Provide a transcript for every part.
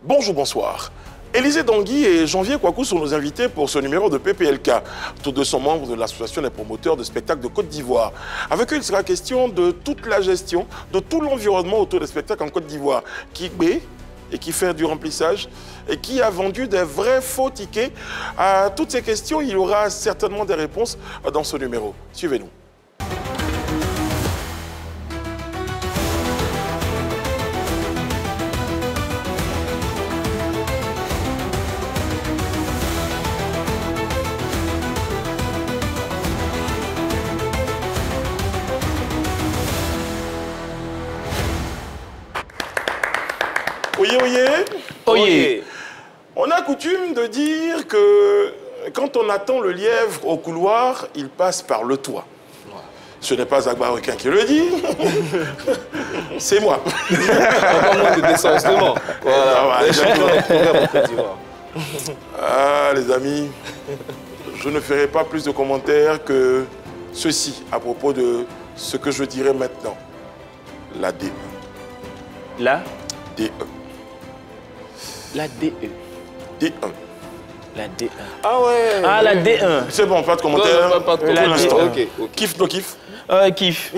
Bonjour, bonsoir. Élisée Dangui et Janvier Kwaku sont nos invités pour ce numéro de PPLK. Tous deux sont membres de l'association des promoteurs de spectacles de Côte d'Ivoire. Avec eux, il sera question de toute la gestion, de tout l'environnement autour des spectacles en Côte d'Ivoire. Qui paie et qui fait du remplissage et qui a vendu des vrais faux tickets. À toutes ces questions, il y aura certainement des réponses dans ce numéro. Suivez-nous. Oyez, oyez. Oyez. On a coutume de dire que quand on attend le lièvre au couloir, il passe par le toit. Ce n'est pas Agba Requin qui le dit, c'est moi. Encore moins de décensement. Voilà. Ah, les amis, je ne ferai pas plus de commentaires que ceci à propos de ce que je dirai maintenant. La DE. La DE. La DE. D1. La D1. Ah ouais. Ah, la D1. C'est bon, pas de commentaires. Non, pas de pour l'instant. Ok. Kiff, no kiff. Kiff.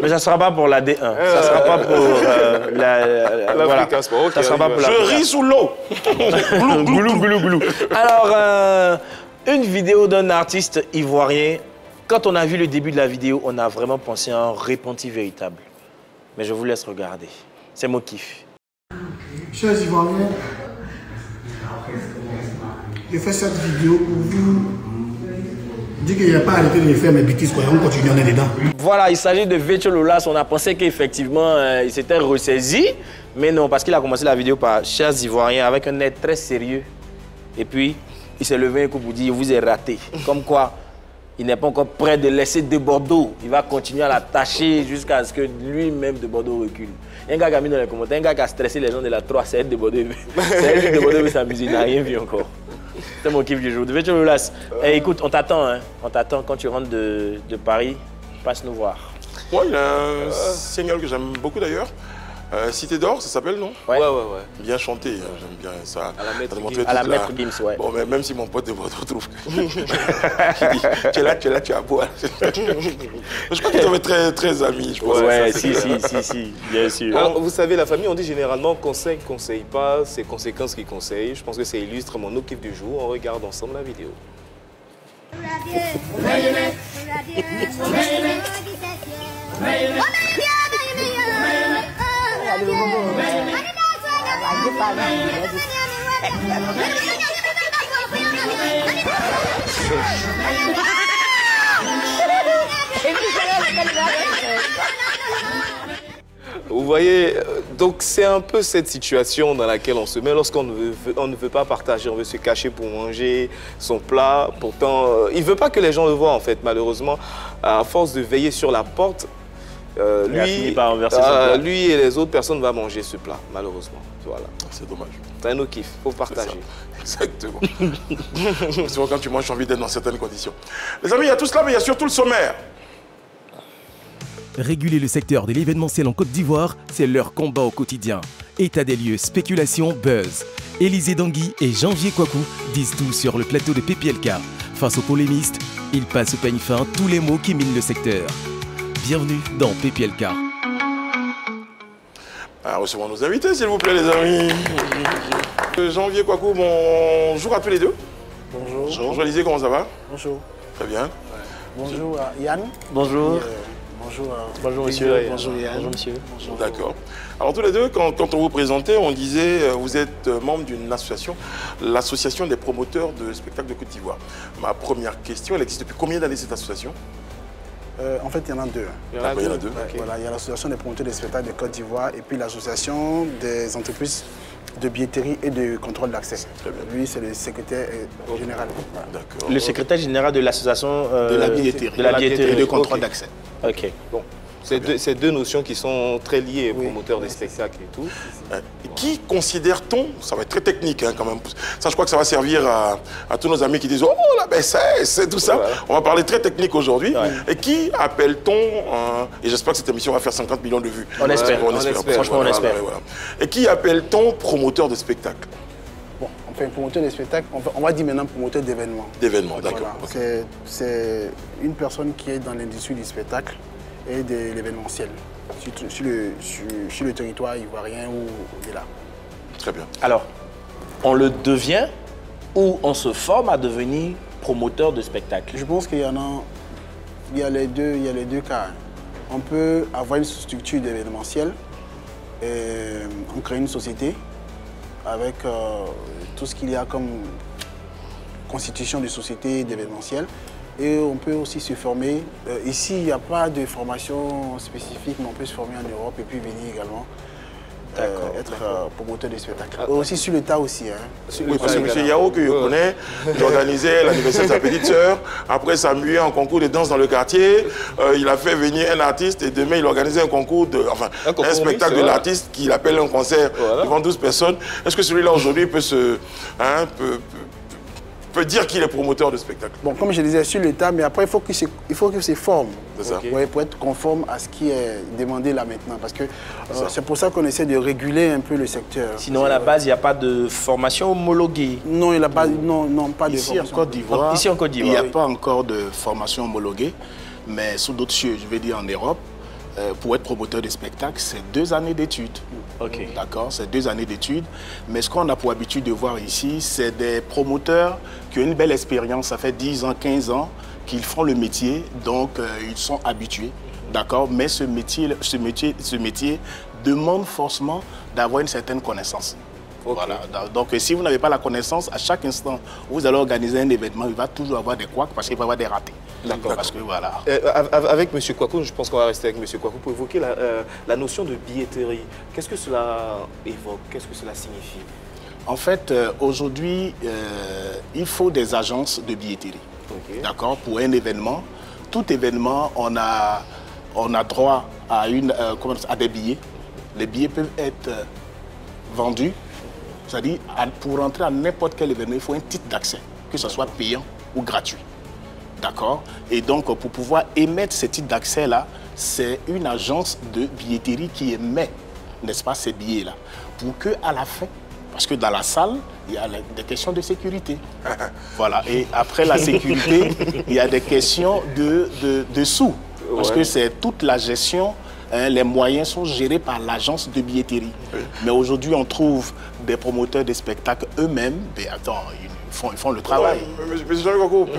Mais ça ne sera pas pour la D1. Ça ne sera pas pour l'Africa Sport. Ça sera pas pour la Je ris sous l'eau. Glou, glou, glou. Alors, une vidéo d'un artiste ivoirien. Quand on a vu le début de la vidéo, on a vraiment pensé à un repenti véritable. Mais je vous laisse regarder. C'est mon kiff. Chers Ivoiriens, je fais cette vidéo pour vous dire qu'il n'y a pas arrêté de faire mes bêtises, quoi. On continue, on est dedans. Voilà, il s'agit de Vétio Lolas. On a pensé qu'effectivement, il s'était ressaisi. Mais non, parce qu'il a commencé la vidéo par chers Ivoiriens avec un air très sérieux. Et puis, il s'est levé un coup pour dire, vous êtes raté. Comme quoi, il n'est pas encore prêt de laisser de Bordeaux. Il va continuer à l'attacher jusqu'à ce que lui-même de Bordeaux recule. Il y a un gars qui a mis dans les commentaires, un gars qui a stressé les gens de la 3, c'est de Bordeaux. C'est de Bordeaux veut s'amuser, il n'a rien vu encore. C'est mon kiff du jour. Vétio Lolas, écoute, on t'attend, hein. On t'attend quand tu rentres de Paris. Passe nous voir. Ouais, il y a un single que j'aime beaucoup d'ailleurs. Cité d'or, ça s'appelle, non? Ouais. Bien chanté, hein, j'aime bien ça. À la Maître Gims, ouais. Bon, mais même si mon pote de Bordeaux trouve que... tu es là, tu as beau. Je crois qu'ils doivent être très amis, je pense. Ouais, si, bien sûr. Alors, vous savez, la famille, on dit généralement conseille, conseille pas, c'est conséquences qui conseillent. Je pense que ça illustre mon kiff du jour. On regarde ensemble la vidéo. Vous voyez, donc c'est un peu cette situation dans laquelle on se met lorsqu'on ne veut pas partager, on veut se cacher pour manger son plat. Pourtant, il ne veut pas que les gens le voient en fait, malheureusement. À force de veiller sur la porte, lui et les autres personnes vont manger ce plat, malheureusement. Voilà. C'est dommage. C'est un kiff, il faut partager. Exactement. Souvent quand tu manges, j'ai envie d'être dans certaines conditions. Les amis, il y a tout cela, mais il y a surtout le sommaire. Réguler le secteur de l'événementiel en Côte d'Ivoire, c'est leur combat au quotidien. État des lieux, spéculation, buzz. Élisée Dangui et Janvier Kwaku disent tout sur le plateau de PPLK. Face aux polémistes, ils passent au peigne fin tous les mots qui minent le secteur. Bienvenue dans PPLK. Recevons nos invités, s'il vous plaît, les amis. Janvier Kwaku, bonjour à tous les deux. Bonjour. Bonjour Élisée, comment ça va? Bonjour. Très bien. Bonjour à Yann. Bonjour. Bonjour monsieur. Bonjour Yann. Bonjour monsieur. D'accord. Alors tous les deux, quand on vous présentait, on disait vous êtes membre d'une association, l'association des promoteurs de spectacles de Côte d'Ivoire. Ma première question, elle existe depuis combien d'années cette association? En fait, il y en a deux. Il y en a deux. Okay. Voilà, il y a l'association des promoteurs de spectacles de Côte d'Ivoire et puis l'association des entreprises de billetterie et de contrôle d'accès. Lui, c'est le secrétaire général. Le secrétaire général de l'association de la billetterie et de contrôle d'accès. Ok. Bon. C'est deux notions qui sont très liées, promoteurs des spectacles et tout. Qui considère-t-on, ça va être très technique hein, quand même, ça je crois que ça va servir à tous nos amis qui disent « Oh, la BSS, tout ça ». On va parler très technique aujourd'hui. Et qui appelle-t-on, et j'espère que cette émission va faire 50 millions de vues. On espère. Franchement, on espère. Et qui appelle-t-on promoteur de spectacle? Bon, enfin, promoteur de spectacle, on va dire maintenant promoteur d'événements. D'événements, d'accord. Voilà. Okay. C'est une personne qui est dans l'industrie du spectacle et de l'événementiel, sur le territoire ivoirien ou au-delà. Très bien. Alors, on le devient ou on se forme à devenir promoteur de spectacle? Je pense qu'il y en a, il y a les deux cas. On peut avoir une structure d'événementiel, on crée une société avec tout ce qu'il y a comme constitution de société d'événementiel. Et on peut aussi se former. Ici, il n'y a pas de formation spécifique, mais on peut se former en Europe et puis venir également être promoteur de spectacle. Aussi sur le tas aussi. Hein. Oui, parce que M. Yao, que je connais, il organisait l'anniversaire de sa petite sœur. Après, ça muait en concours de danse dans le quartier. Il a fait venir un artiste et demain, il organisait un concours, un spectacle de l'artiste qu'il appelle un concert devant 12 personnes. Est-ce que celui-là, aujourd'hui, peut dire qu'il est promoteur de spectacle? Bon, comme je disais, sur l'État, mais après, il faut qu'il se forme pour être conforme à ce qui est demandé là maintenant. Parce que c'est pour ça qu'on essaie de réguler un peu le secteur. Sinon, à la base, il n'y a pas de formation homologuée? Non, il n'y a pas, pas de formation. Ici en Côte d'Ivoire, il n'y a pas encore de formation homologuée, mais sous d'autres cieux, je vais dire en Europe, pour être promoteur de spectacle, c'est 2 années d'études. Ok. D'accord, c'est 2 années d'études. Mais ce qu'on a pour habitude de voir ici, c'est des promoteurs qui ont une belle expérience, ça fait 10 ans, 15 ans qu'ils font le métier, donc ils sont habitués. D'accord, mais ce métier demande forcément d'avoir une certaine connaissance. Okay. Voilà. Donc si vous n'avez pas la connaissance, à chaque instant où vous allez organiser un événement, il va toujours avoir des couacs parce qu'il va y avoir des ratés. D'accord. Parce que voilà. Avec M. Kwaku, je pense qu'on va rester avec M. Kwaku pour évoquer la notion de billetterie. Qu'est-ce que cela évoque? Qu'est-ce que cela signifie? En fait, aujourd'hui, il faut des agences de billetterie. Okay. D'accord. Pour un événement, tout événement, on a droit à des billets. Les billets peuvent être vendus. C'est-à-dire, pour rentrer à n'importe quel événement, il faut un titre d'accès, que ce soit payant ou gratuit. D'accord? Et donc, pour pouvoir émettre ce titre d'accès-là, c'est une agence de billetterie qui émet, n'est-ce pas, ces billets-là. Pour qu'à la fin, parce que dans la salle, il y a des questions de sécurité. Voilà. Et après la sécurité, il y a des questions de sous. Parce que c'est toute la gestion. Les moyens sont gérés par l'agence de billetterie. Oui. Mais aujourd'hui, on trouve des promoteurs de spectacles eux-mêmes. Mais attends, ils font le travail. Mais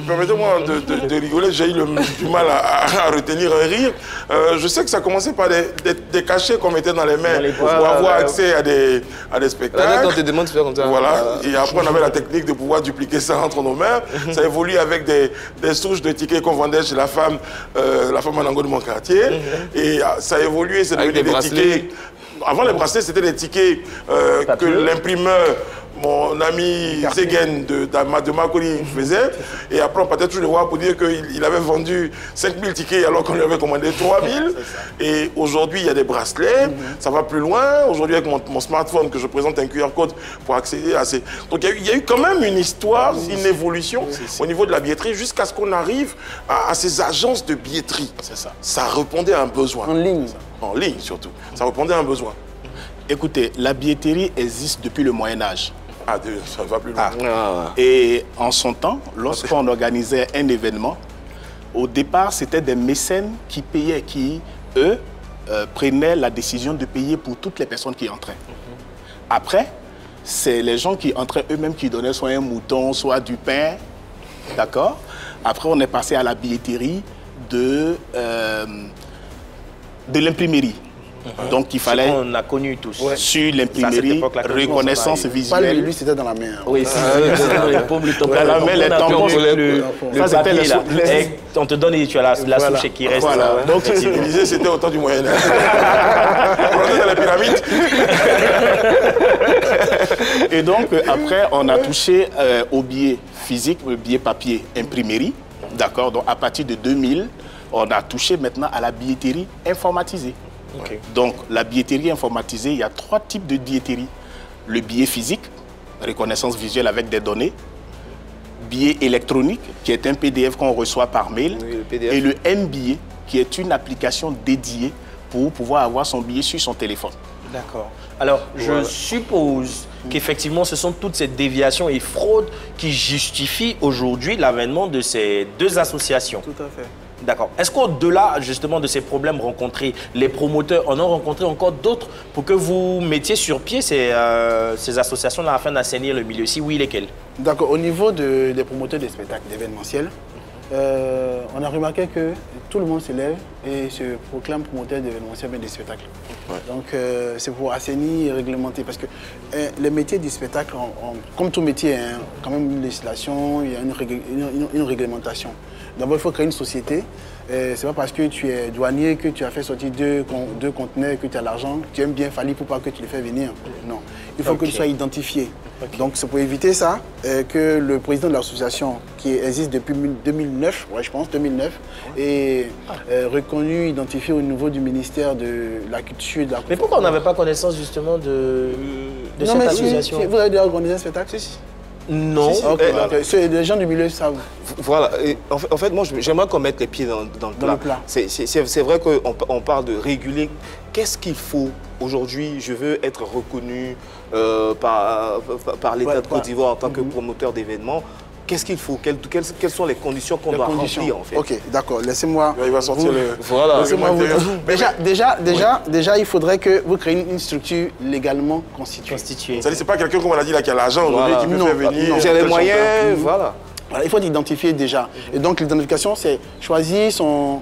permettez-moi de rigoler. J'ai eu du mal à retenir un rire. Je sais que ça commençait par des cachets qu'on mettait dans les mains pour avoir accès à des spectacles. On te demande de faire comme ça. Voilà. Et après, on avait la technique de pouvoir dupliquer ça entre nos mains. Ça évolue avec des souches de tickets qu'on vendait chez la femme Manango de mon quartier. Et ça a évolué, c'est devenu des tickets. Avant les bracelets, c'était des tickets que l'imprimeur, mon ami Zegen de Makoli faisait. Et après, on partait toujours le voir pour dire qu'il avait vendu 5000 tickets alors qu'on lui avait commandé 3000. Et aujourd'hui, il y a des bracelets. Ça va plus loin. Aujourd'hui, avec mon smartphone, que je présente un QR code pour accéder à ces... Donc, il y a eu quand même une histoire, une évolution au niveau de la billetterie jusqu'à ce qu'on arrive à ces agences de billetterie. C'est ça. Ça répondait à un besoin. En ligne. En ligne, surtout. Ça répondait à un besoin. Écoutez, la billetterie existe depuis le Moyen-Âge. Ah, ça va plus loin. Et en son temps, lorsqu'on organisait un événement, au départ, c'était des mécènes qui payaient, qui, eux, prenaient la décision de payer pour toutes les personnes qui entraient. Après, c'est les gens qui entraient eux-mêmes qui donnaient soit un mouton, soit du pain. D'accord? Après, on est passé à la billetterie de l'imprimerie. Donc il fallait, on a connu tous, sur l'imprimerie, reconnaissance visuelle. Lui, c'était dans la main. Oui, c'était dans les paumes, dans la main, les tampons, le papier là. On te donne et tu as la souche qui reste. Voilà. Donc c'était au temps du Moyen-Âge. On est dans la pyramide. Et donc après, on a touché au billet physique, au billet papier imprimerie. D'accord. Donc à partir de 2000, on a touché maintenant à la billetterie informatisée. Ok. Donc, la billetterie informatisée, il y a 3 types de billetterie. Le billet physique, reconnaissance visuelle avec des données. Billet électronique, qui est un PDF qu'on reçoit par mail. Oui, le PDF. Et le M-billet, qui est une application dédiée pour pouvoir avoir son billet sur son téléphone. D'accord. Alors, je suppose qu'effectivement, ce sont toutes ces déviations et fraudes qui justifient aujourd'hui l'avènement de ces 2 associations. Tout à fait. D'accord. Est-ce qu'au-delà justement de ces problèmes rencontrés, les promoteurs en ont rencontré encore d'autres pour que vous mettiez sur pied ces associations-là afin d'assainir le milieu? Si oui, lesquelles? D'accord. Au niveau des promoteurs des spectacles d'événementiel, on a remarqué que tout le monde se lève et se proclame promoteur d'événementiel et des spectacles. Ouais. Donc c'est pour assainir et réglementer. Parce que les métiers du spectacle, comme tout métier, hein, quand même une législation, il y a une réglementation. D'abord, il faut créer une société. C'est pas parce que tu es douanier que tu as fait sortir deux conteneurs, que tu as l'argent, tu aimes bien Fally pour pas que tu le fais venir. Non. Il faut que tu sois identifié. Donc c'est pour éviter ça que le président de l'association, qui existe depuis 2009, ouais, je pense, 2009, est reconnu, identifié au niveau du ministère de la Culture et de la Mais pourquoi on n'avait pas connaissance justement de cette association? Vous avez déjà organisé un spectacle? Si. Non. Okay, les gens du milieu savent. Voilà. Et en fait, moi, j'aimerais qu'on mette les pieds dans le plat. C'est vrai qu'on parle de réguler. Qu'est-ce qu'il faut aujourd'hui? Je veux être reconnu par l'État de Côte d'Ivoire en tant que promoteur d'événements. Qu'est-ce qu'il faut? Quelles sont les conditions qu'on doit remplir en fait? Ok, d'accord. Laissez-moi. Il va sortir Voilà. Laissez-moi déjà, il faudrait que vous créiez une structure légalement constituée. C'est-à-dire c'est pas quelqu'un, comme on a dit, là, qui a l'argent aujourd'hui, qui peut faire venir. J'ai les moyens, voilà. Voilà, il faut l'identifier déjà. Et donc l'identification, c'est choisir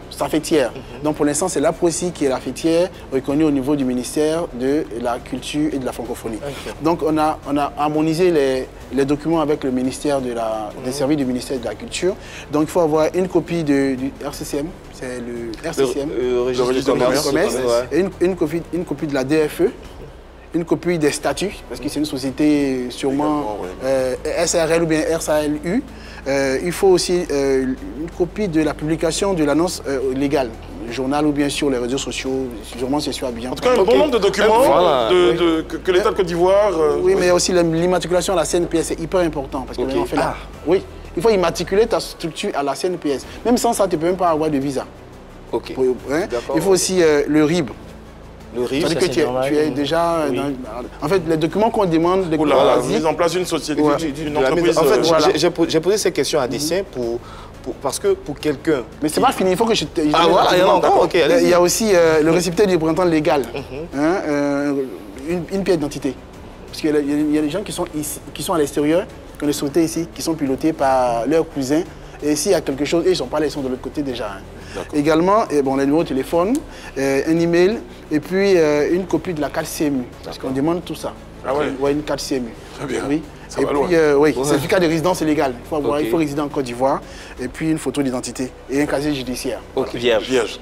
sa fêtière. Donc pour l'instant, c'est l'APROCI qui est la fêtière reconnue au niveau du ministère de la Culture et de la Francophonie. Donc on a harmonisé les documents avec le ministère des services du ministère de la Culture. Donc il faut avoir une copie du RCCM, c'est le RCCM, le registre de commerce, et une copie de la DFE. Une copie des statuts, parce que c'est une société sûrement SRL ou bien RSALU. Il faut aussi une copie de la publication de l'annonce légale, le journal ou bien sur les réseaux sociaux, sûrement c'est sûr bien. En tout cas, un bon nombre de documents que l'État de Côte d'Ivoire... Oui, mais aussi l'immatriculation à la CNPS, c'est hyper important. Parce que on fait là. Oui, il faut immatriculer ta structure à la CNPS. Même sans ça, tu ne peux même pas avoir de visa. Ok. Il faut aussi le RIB. Le RIB, c'est-à-dire que tu es déjà... Oui. En fait, les documents qu'on demande... Pour la mise en place d'une société, d'une entreprise... En fait, j'ai posé ces questions à Dicien parce que pour quelqu'un... Mais c'est pas fini, il faut que je... Ah voilà, il y en a encore, ok. Il y a aussi le récipiendaire du représentant légal, une pièce d'identité. Parce qu'il y a des gens qui sont à l'extérieur, qui ont des sociétés ici, qui sont pilotés par leurs cousins. Et s'il y a quelque chose, ils ne sont pas là, ils sont de l'autre côté déjà. Également, les numéros de téléphone, un email et puis une copie de la carte CMU. Parce qu'on demande tout ça. Ah ouais? Ouais, une carte CMU. Très bien. Oui. Ça et va puis, oui, certificat de résidence légal. Il faut résider en Côte d'Ivoire. Et puis une photo d'identité et un casier judiciaire. Vierge.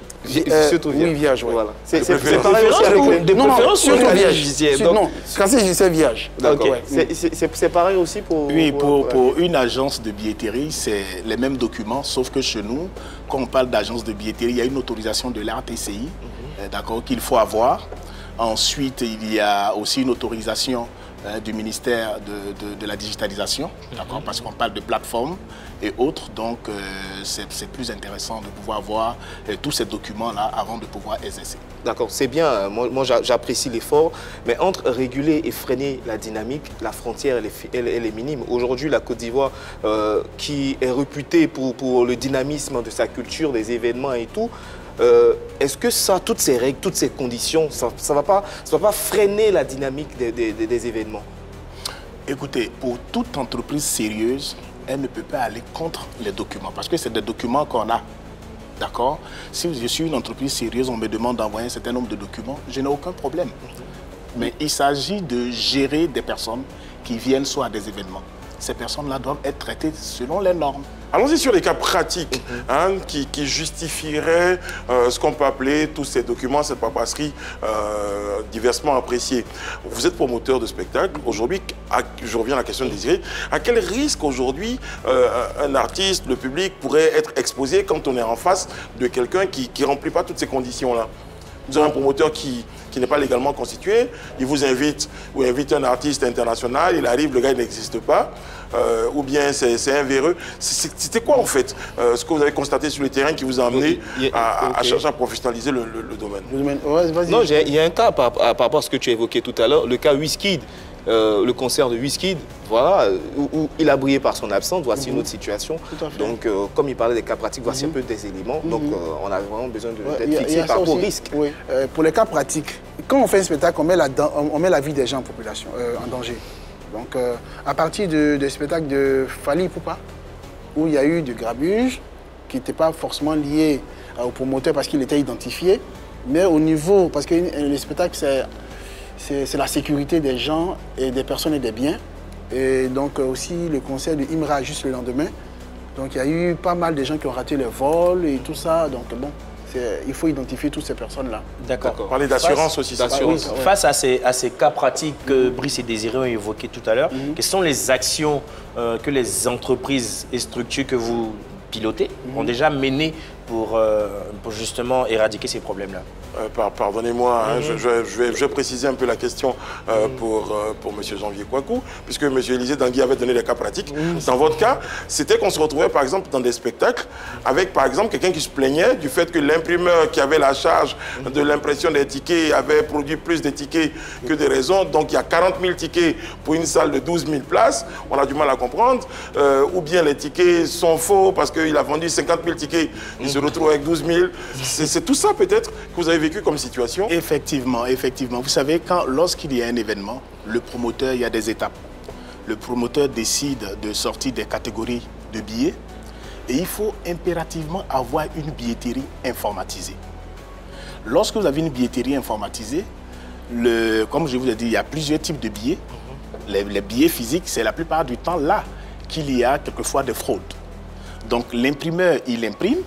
Surtout vierge. Oui, vierge, oui. Voilà. C'est pareil pareil aussi avec les... Non, surtout vierge. Donc... Non, casier judiciaire vierge. D'accord. C'est pareil aussi pour... Oui, pour une agence de billetterie, c'est les mêmes documents, sauf que chez nous, quand on parle d'agence de billetterie, il y a une autorisation de l'ARTCI, d'accord, qu'il faut avoir. Ensuite, il y a aussi une autorisation du ministère de la digitalisation, d'accord, parce qu'on parle de plateforme et autres, donc c'est plus intéressant de pouvoir voir tous ces documents-là avant de pouvoir exercer. D'accord, c'est bien, moi j'apprécie l'effort, mais entre réguler et freiner la dynamique, la frontière elle est minime. Aujourd'hui, la Côte d'Ivoire, qui est réputée pour le dynamisme de sa culture, des événements et tout, est-ce que ça, toutes ces règles, toutes ces conditions, ça ne va pas freiner la dynamique des événements? Écoutez, pour toute entreprise sérieuse, elle ne peut pas aller contre les documents, parce que c'est des documents qu'on a. D'accord? Si je suis une entreprise sérieuse, on me demande d'envoyer un certain nombre de documents, je n'ai aucun problème. Mais il s'agit de gérer des personnes qui viennent soit à des événements, ces personnes-là doivent être traitées selon les normes. Allons-y sur les cas pratiques qui justifieraient ce qu'on peut appeler tous ces documents, cette paperasserie diversement appréciée. Vous êtes promoteur de spectacle. Aujourd'hui, je reviens à la question de Désiré, à quel risque aujourd'hui un artiste, le public, pourrait être exposé quand on est en face de quelqu'un qui ne remplit pas toutes ces conditions-là? Vous avez un promoteur qui n'est pas légalement constitué, il vous invite, ou invite un artiste international, il arrive, le gars n'existe pas, ou bien c'est un véreux. C'était quoi en fait ce que vous avez constaté sur le terrain qui vous a amené à chercher à professionnaliser le domaine? Non, il y a un cas par rapport à ce que tu as évoqué tout à l'heure, le cas Wizkid. Le concert de Wizkid, voilà, où il a brillé par son absence, voici une autre situation. Donc, comme il parlait des cas pratiques, voici un peu des éléments. Donc, on a vraiment besoin d'être fixé par rapport au risque. Oui. Pour les cas pratiques, quand on fait un spectacle, on met la vie des gens en population en danger. Donc, à partir du spectacle de Fally Ipupa, où il y a eu du grabuge, qui n'était pas forcément lié au promoteur parce qu'il était identifié, mais au niveau, parce que le spectacle, c'est la sécurité des gens et des personnes et des biens. Et donc aussi le concert de Imra juste le lendemain. Donc il y a eu pas mal de gens qui ont raté le vol et tout ça. Donc bon, il faut identifier toutes ces personnes-là. D'accord. Parler d'assurance aussi. Face à ces cas pratiques que Brice et Désiré ont évoqués tout à l'heure, quelles sont les actions que les entreprises et structures que vous pilotez ont déjà menées pour justement éradiquer ces problèmes-là? Pardonnez-moi, je vais préciser un peu la question pour M. Janvier Kwaku, puisque M. Élisée Dangui avait donné des cas pratiques. Dans votre cas, c'était qu'on se retrouvait par exemple dans des spectacles avec par exemple quelqu'un qui se plaignait du fait que l'imprimeur qui avait la charge de l'impression des tickets avait produit plus de tickets que de raisons. Donc il y a 40 000 tickets pour une salle de 12 000 places. On a du mal à comprendre. Ou bien les tickets sont faux parce qu'il a vendu 50 000 tickets. Il se retrouve avec 12 000. C'est tout ça peut-être que vous avez vécu comme situation? Effectivement, effectivement. Vous savez, lorsqu'il y a un événement, le promoteur, il y a des étapes. Le promoteur décide de sortir des catégories de billets et il faut impérativement avoir une billetterie informatisée. Lorsque vous avez une billetterie informatisée, comme je vous ai dit, il y a plusieurs types de billets. Les billets physiques, c'est la plupart du temps là qu'il y a quelquefois des fraudes. Donc l'imprimeur, il imprime,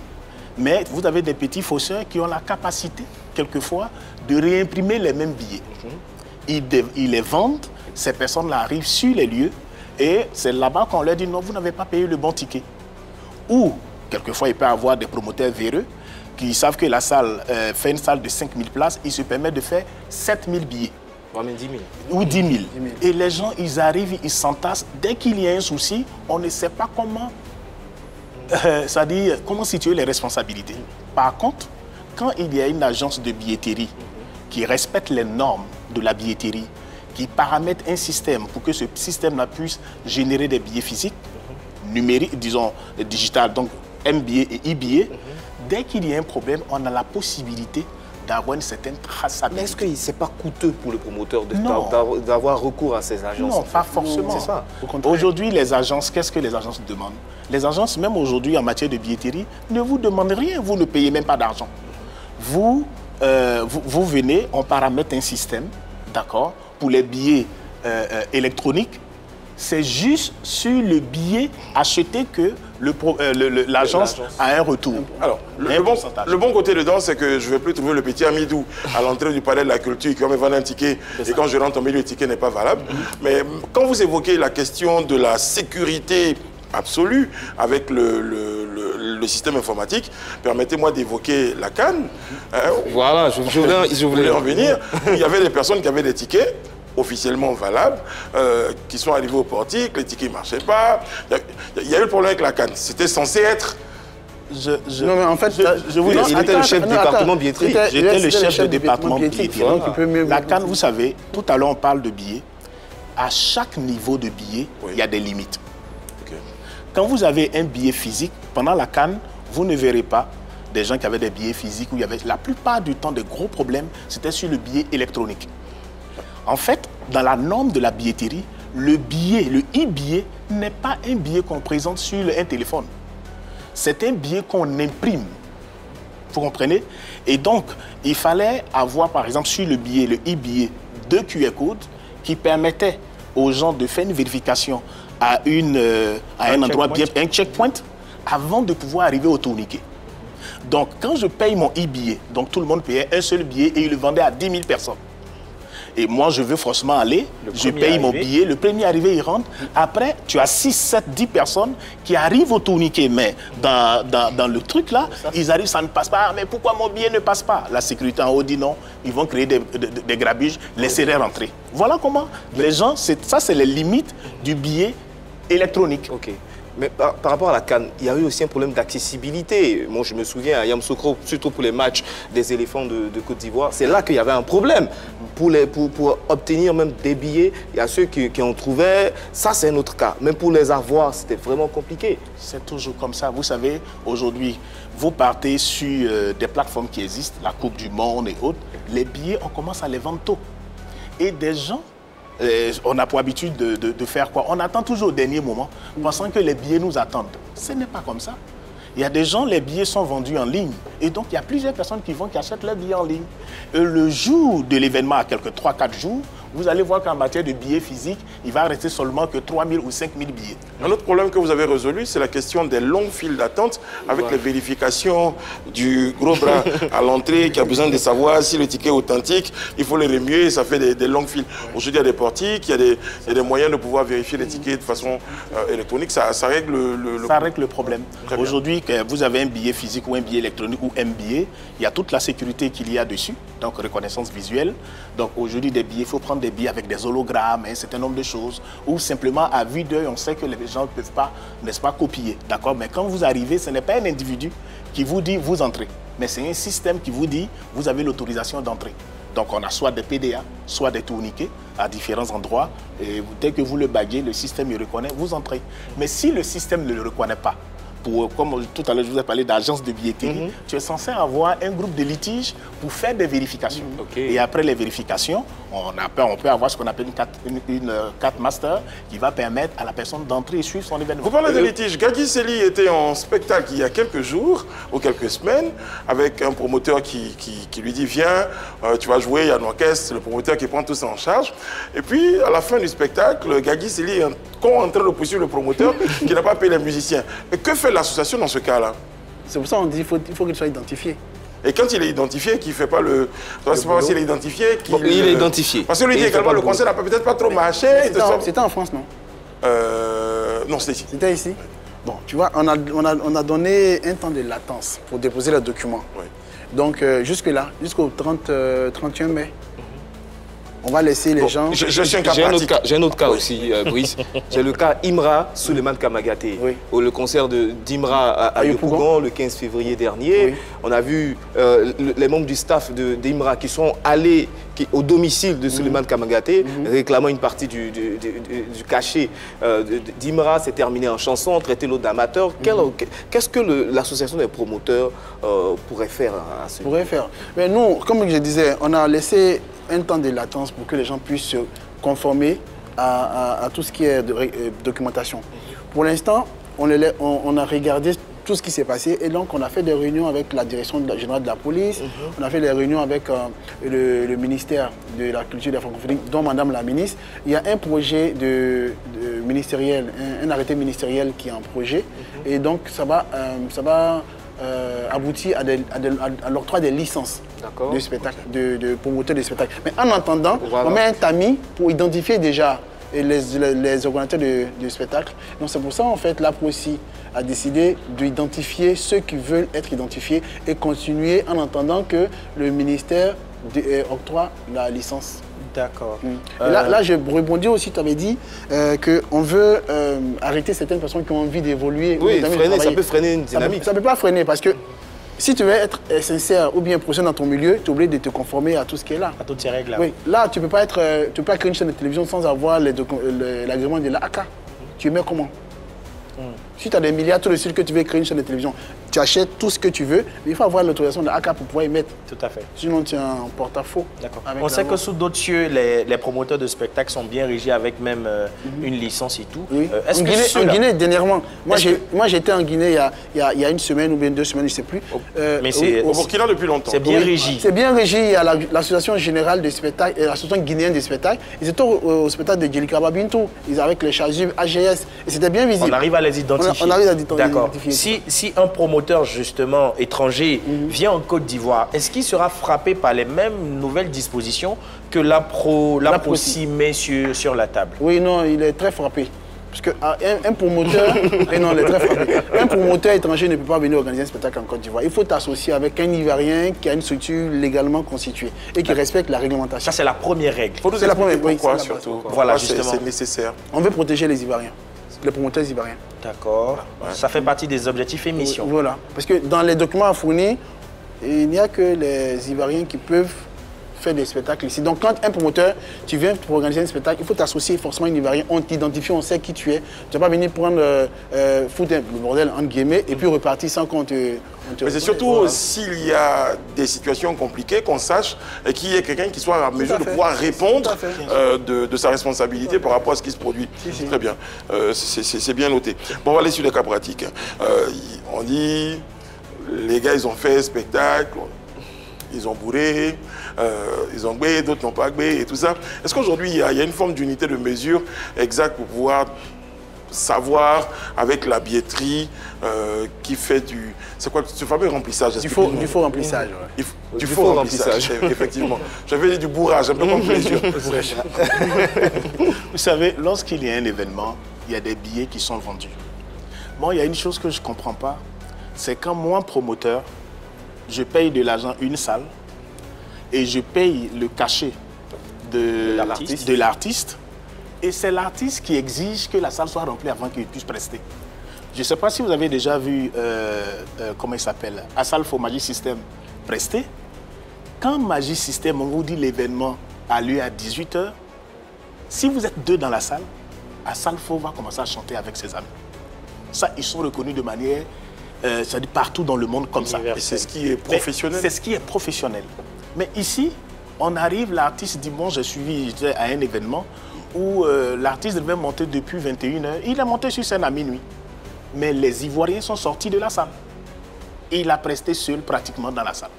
mais vous avez des petits fausseurs qui ont la capacité, quelquefois, de réimprimer les mêmes billets. Ils les vendent, ces personnes-là arrivent sur les lieux et c'est là-bas qu'on leur dit non, vous n'avez pas payé le bon ticket. Ou, quelquefois, il peut y avoir des promoteurs véreux qui savent que la salle fait une salle de 5 000 places, ils se permettent de faire 7 000 billets. Ou 10 000. Ou 10 000. Et les gens, ils arrivent, ils s'entassent. Dès qu'il y a un souci, on ne sait pas comment... c'est-à-dire, comment situer les responsabilités. Par contre, quand il y a une agence de billetterie qui respecte les normes de la billetterie, qui paramètre un système pour que ce système-là puisse générer des billets physiques, numériques, disons, digital, donc M-billet et e-billet, dès qu'il y a un problème, on a la possibilité d'avoir une certaine traçabilité. Mais est-ce que ce n'est pas coûteux pour le promoteur d'avoir recours à ces agences? Non, pas forcément. C'est ça. Aujourd'hui, les agences, qu'est-ce que les agences demandent? Les agences, même aujourd'hui en matière de billetterie, ne vous demandent rien. Vous ne payez même pas d'argent. Vous venez, on paramètre un système, d'accord, pour les billets électroniques. C'est juste sur le billet acheté que l'agence a un retour. Alors, le bon côté dedans, c'est que je ne vais plus trouver le petit Amidou à l'entrée du palais de la culture qui va me vendre un ticket et quand je rentre au milieu, le ticket n'est pas valable. Mais quand vous évoquez la question de la sécurité absolue avec le système informatique, permettez-moi d'évoquer la CAN. Voilà, je voulais en venir. Il y avait des personnes qui avaient des tickets officiellement valables, qui sont arrivés au portique, les tickets ne marchaient pas. Il y a eu le problème avec la CAN. C'était censé être... Non, mais en fait, il était le chef du département billetterie. J'étais le chef du département billetterie. La CAN, vous savez, tout à l'heure, on parle de billets. À chaque niveau de billet, il y a des limites. Quand vous avez un billet physique, pendant la CAN, vous ne verrez pas des gens qui avaient des billets physiques où il y avait la plupart du temps des gros problèmes, c'était sur le billet électronique. En fait, dans la norme de la billetterie, le billet, le e-billet, n'est pas un billet qu'on présente sur un téléphone. C'est un billet qu'on imprime. Vous comprenez? Et donc, il fallait avoir, par exemple, sur le billet, le e-billet, 2 QR codes qui permettaient aux gens de faire une vérification à un endroit bien, un checkpoint, avant de pouvoir arriver au tourniquet. Donc, quand je paye mon e-billet, donc tout le monde payait un seul billet et il le vendait à 10 000 personnes. Et moi, je veux forcément aller, je paye mon billet, le premier arrivé, il rentre. Après, tu as 6, 7, 10 personnes qui arrivent au tourniquet. Mais dans le truc là, ils arrivent, ça ne passe pas. Mais pourquoi mon billet ne passe pas? La sécurité en haut dit non, ils vont créer des grabuges, laisser rentrer. Voilà comment les gens, ça c'est les limites du billet électronique. Ok. Mais par rapport à la CAN, il y a eu aussi un problème d'accessibilité. Moi, je me souviens à Yamoussoukro, surtout pour les matchs des éléphants de Côte d'Ivoire, c'est là qu'il y avait un problème. Pour obtenir même des billets, il y a ceux qui en trouvaient. Ça, c'est un autre cas. Même pour les avoir, c'était vraiment compliqué. C'est toujours comme ça. Vous savez, aujourd'hui, vous partez sur des plateformes qui existent, la Coupe du Monde et autres. Les billets, on commence à les vendre tôt. Et des gens... on a pour habitude de faire quoi? On attend toujours au dernier moment, pensant que les billets nous attendent. Ce n'est pas comme ça. Il y a des gens, les billets sont vendus en ligne. Et donc, il y a plusieurs personnes qui achètent leurs billets en ligne. Et le jour de l'événement, à quelques 3-4 jours, vous allez voir qu'en matière de billets physiques, il va rester seulement que 3 000 ou 5 000 billets. Un autre problème que vous avez résolu, c'est la question des longues files d'attente avec les vérifications du gros bras à l'entrée qui a besoin de savoir si le ticket est authentique. Il faut le remuer et ça fait des longues files. Aujourd'hui, il y a des portiques, il y a des moyens de pouvoir vérifier les tickets de façon électronique. Ça règle Ça règle le problème. Aujourd'hui, que vous avez un billet physique ou un billet électronique ou un billet, il y a toute la sécurité qu'il y a dessus, donc reconnaissance visuelle. Donc aujourd'hui, des billets, il faut prendre des billets avec des hologrammes, un certain nombre de choses, ou simplement à vue d'œil, on sait que les gens ne peuvent pas, n'est-ce pas, copier. D'accord? Mais quand vous arrivez, ce n'est pas un individu qui vous dit vous entrez, mais c'est un système qui vous dit vous avez l'autorisation d'entrer. Donc on a soit des PDA, soit des tourniquets à différents endroits, et dès que vous le baguez, le système le reconnaît, vous entrez. Mais si le système ne le reconnaît pas, comme tout à l'heure je vous ai parlé d'agence de billetterie, tu es censé avoir un groupe de litiges pour faire des vérifications. Et après les vérifications, on peut avoir ce qu'on appelle une carte master qui va permettre à la personne d'entrer et suivre son événement. Vous parlez de litiges. Gagui Sely était en spectacle il y a quelques jours ou quelques semaines avec un promoteur qui lui dit viens, tu vas jouer, il y a un orchestre, c'est le promoteur qui prend tout ça en charge. Et puis à la fin du spectacle, Gagui Sely est en train de poursuivre le promoteur qui n'a pas payé les musiciens. Mais que fait l'association dans ce cas-là? C'est pour ça qu'on dit qu'il faut qu'il soit identifié. Et quand il est identifié, qu'il ne fait pas le... C'est pas parce qu'il est identifié qu'il... Bon, il est identifié. Parce que lui dit également le conseil n'a peut-être pas trop marché. C'était en France, non? Non, c'était ici. C'était ici? Bon, tu vois, on a donné un temps de latence pour déposer le document. Oui. Donc, jusque-là, jusqu'au 31 mai, on va laisser les gens... J'ai un autre cas aussi, Brice. J'ai le cas Imra Suleiman Kamagaté. Oui. Le concert d'Imra à Yopougon le 15 février dernier. Oui. On a vu les membres du staff d'Imra qui sont allés au domicile de Suleiman Kamagaté, réclamant une partie du cachet d'Imra. C'est terminé en chanson, traité l'autre d'amateur. Qu'est-ce que l'association des promoteurs pourrait faire à ce niveau? Mais nous, comme je disais, on a laissé un temps de latence pour que les gens puissent se conformer à tout ce qui est documentation. Pour l'instant, on a regardé tout ce qui s'est passé et donc on a fait des réunions avec la direction générale de la police, on a fait des réunions avec le ministère de la Culture et de la Francophonie, dont Madame la ministre. Il y a un projet ministériel, un arrêté ministériel qui est en projet et donc ça va aboutir à l'octroi des licences de spectacle, de promoteurs de spectacle. Mais en attendant, on met un tamis pour identifier déjà les organisateurs de spectacle. Donc c'est pour ça en fait l'APROCI a décidé d'identifier ceux qui veulent être identifiés et continuer en attendant que le ministère octroie la licence. D'accord. Là, je rebondis aussi, tu avais dit qu'on veut arrêter certaines personnes qui ont envie d'évoluer. Oui, ça peut freiner une dynamique. Ça ne peut pas freiner parce que si tu veux être sincère ou bien professionnel dans ton milieu, tu es obligé de te conformer à tout ce qui est là. À toutes ces règles-là. Oui, là, tu ne peux pas créer une chaîne de télévision sans avoir l'agrément de l'ACA. Tu mets comment? Si tu as des milliards, tout de suite que tu veux créer une chaîne de télévision. tu achètes tout ce que tu veux, mais il faut avoir l'autorisation de l'ACA pour pouvoir y mettre. Tout à fait. Sinon, tu as un porte-à-faux. D'accord. On sait que sous d'autres cieux, les promoteurs de spectacles sont bien régis avec même une licence et tout. Oui. Est-ce en Guinée, dernièrement, moi j'étais en Guinée il y a une semaine ou bien 2 semaines, je ne sais plus. Mais c'est au Burkina depuis longtemps. C'est bien régi. C'est bien régi. Il y a l'association générale des spectacles, l'association guinéenne des spectacles. Ils étaient au spectacle de Djelikaba Bintou. Ils avec les chasubles AGS. Et c'était bien visible. On arrive à les identifier. On arrive à identifier. D'accord. Si un promoteur, justement, étranger, vient en Côte d'Ivoire, est-ce qu'il sera frappé par les mêmes nouvelles dispositions que l'APRO met sur la table? Oui, non, il est très frappé. Parce qu'un promoteur, non, il est très frappé. Un promoteur étranger ne peut pas venir organiser un spectacle en Côte d'Ivoire. Il faut t'associer avec un Ivoirien qui a une structure légalement constituée et qui respecte la réglementation. Ça, c'est la première règle. Faut nous expliquer pourquoi, surtout. Voilà, justement. C'est nécessaire. On veut protéger les Ivoiriens, les promoteurs ivoiriens. D'accord. Ouais. Ça fait partie des objectifs et missions. Voilà. Parce que dans les documents à fournir, il n'y a que les Ivoiriens qui peuvent faire des spectacles ici. Donc quand un promoteur, tu viens pour organiser un spectacle, il faut t'associer forcément à un Ivoirien, on t'identifie, on sait qui tu es. Tu ne vas pas venir prendre foutre le bordel entre guillemets et puis repartir sans qu'on te... Mais c'est surtout s'il y a des situations compliquées, qu'on sache qu'il y ait quelqu'un qui soit en mesure de pouvoir répondre de sa responsabilité par rapport à ce qui se produit. Très bien, c'est bien noté. Bon, on va aller sur les cas pratiques. On dit, les gars, ils ont fait spectacle, ils ont bourré, ils ont gbé, d'autres n'ont pas gbé et tout ça. Est-ce qu'aujourd'hui, il y a une forme d'unité de mesure exacte pour pouvoir savoir avec la billetterie qui fait du... C'est quoi ce fameux remplissage? Du faux remplissage. Ouais. Du faux remplissage, effectivement. J'avais dit du bourrage, un peu comme plaisir. Vous savez, lorsqu'il y a un événement, il y a des billets qui sont vendus. Bon, il y a une chose que je ne comprends pas, c'est quand moi, promoteur, je paye de l'argent une salle et je paye le cachet de l'artiste. Et c'est l'artiste qui exige que la salle soit remplie avant qu'il puisse prester. Je ne sais pas si vous avez déjà vu, comment il s'appelle, Asalfo Magic System prester. Quand Magic System, on vous dit l'événement a lieu à 18 h, si vous êtes 2 dans la salle, Asalfo va commencer à chanter avec ses amis. Ça, ils sont reconnus de manière, c'est-à-dire partout dans le monde comme ça. Et c'est ce qui est professionnel. C'est ce qui est professionnel. Mais ici, on arrive, l'artiste dit, bon, j'ai suivi à un événement où l'artiste devait monter depuis 21 h. Il est monté sur scène à minuit. Mais les Ivoiriens sont sortis de la salle. Et il a presté seul pratiquement dans la salle.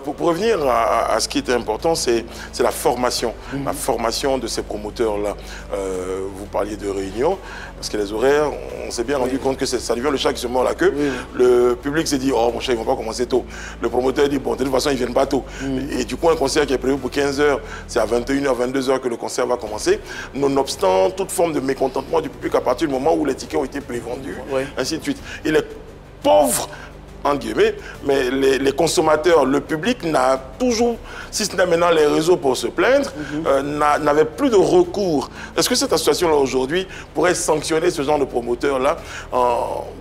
Pour revenir à ce qui est important, c'est la formation. La formation de ces promoteurs-là. Vous parliez de réunion, parce que les horaires, on s'est bien rendu compte que ça devient le chat qui se mord la queue. Le public s'est dit, oh mon cher, ils ne vont pas commencer tôt. Le promoteur dit, bon, de toute façon, ils ne viennent pas tôt. Et du coup, un concert qui est prévu pour 15 h, c'est à 21 h, 22 h que le concert va commencer. Nonobstant toute forme de mécontentement du public à partir du moment où les tickets ont été prévendus, ainsi de suite. Et les pauvres, en guillemets, mais les consommateurs, le public n'a toujours, si ce n'est maintenant les réseaux pour se plaindre, n'avait plus de recours. Est-ce que cette association-là aujourd'hui pourrait sanctionner ce genre de promoteurs-là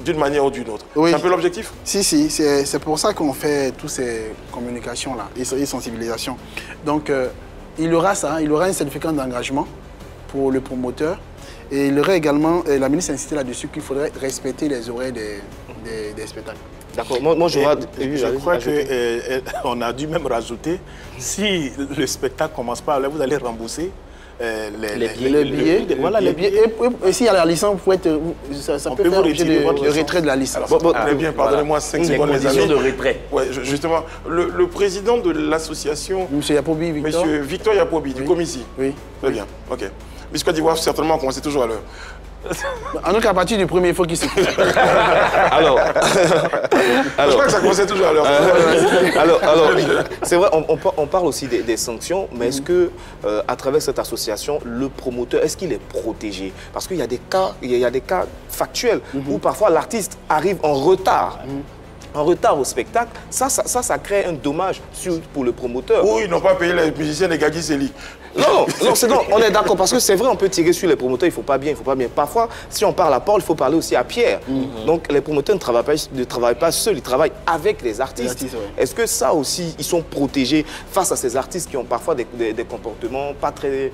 d'une manière ou d'une autre? Oui. C'est un peu l'objectif? Si, c'est pour ça qu'on fait toutes ces communications-là et sensibilisations. Donc, il y aura ça, il y aura un certificat d'engagement pour le promoteur. Et il y aurait également, la ministre a insisté là-dessus qu'il faudrait respecter les horaires des spectacles. D'accord, moi je crois qu'on a dû même rajouter, si le spectacle ne commence pas, là, vous allez rembourser les billets. Voilà, les billets. Et s'il y a la licence, ça peut faire l'objet de retrait de la licence. Très bien, pardonnez-moi 5 secondes, les amis. De retrait. Ouais, justement, le président de l'association, M. Yapobi Victor. M. Victor Yapobi, du Comici. Oui. Très bien, ok. Miss Côte d'Ivoire, certainement, commencer toujours à l'heure. En tout cas, à partir du premier, il faut qu'il se... Alors, je crois que ça commençait toujours à l'heure. Alors, c'est vrai, on parle aussi des sanctions, mais est-ce que, à travers cette association, le promoteur, est-ce qu'il est protégé? Parce qu'il y a des cas factuels où parfois l'artiste arrive en retard. En retard au spectacle, ça crée un dommage pour le promoteur. Ou ils n'ont pas payé les musiciens des Gagiseli. Non, on est d'accord, parce que c'est vrai, on peut tirer sur les promoteurs, il ne faut pas bien. Parfois, si on parle à Paul, il faut parler aussi à Pierre. Donc, les promoteurs ne travaillent pas seuls, ils travaillent avec les artistes. Est-ce que ça aussi, ils sont protégés face à ces artistes qui ont parfois des comportements pas très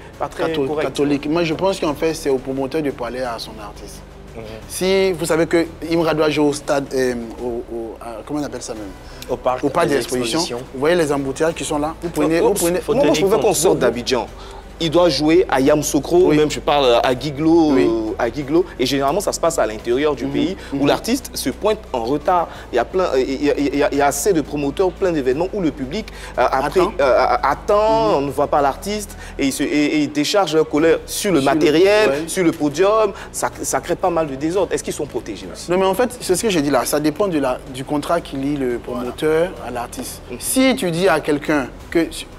corrects? Catholiques. Moi, je pense qu'en fait, c'est au promoteur de parler à son artiste. Si vous savez que Imra doit jouer au stade, comment on appelle ça même? Au parc des expositions. Vous voyez les embouteillages qui sont là. Vous prenez. Moi, je pouvais qu'on sorte d'Abidjan. Il doit jouer à Yamoussoukro, même je parle à Guiglo, et généralement ça se passe à l'intérieur du pays où l'artiste se pointe en retard. Il y a il y a assez de promoteurs, plein d'événements où le public attend, on ne voit pas l'artiste et ils déchargent leur colère sur le matériel, sur le podium. Ça crée pas mal de désordre. Est-ce qu'ils sont protégés aussi? Non, mais en fait, c'est ce que j'ai dit là. Ça dépend du contrat qui lie le promoteur à l'artiste. Si tu dis à quelqu'un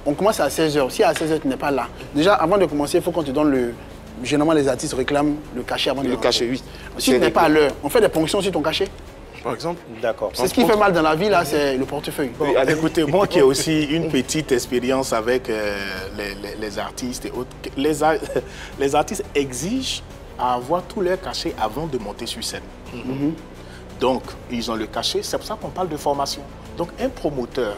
qu'on commence à 16h, si à 16h tu n'es pas là, déjà avant de commencer, il faut qu'on te donne le... Généralement, les artistes réclament le cachet avant de rentrer. Le cachet, oui. Si tu n'es pas à l'heure, on fait des ponctions sur ton cachet. Par exemple. D'accord. C'est ce qui fait mal dans la vie, là, c'est le portefeuille. Oui, écoutez, moi qui ai aussi une petite expérience avec les artistes et autres, les artistes exigent à avoir tous leurs cachets avant de monter sur scène. Donc, ils ont le cachet, c'est pour ça qu'on parle de formation. Donc, un promoteur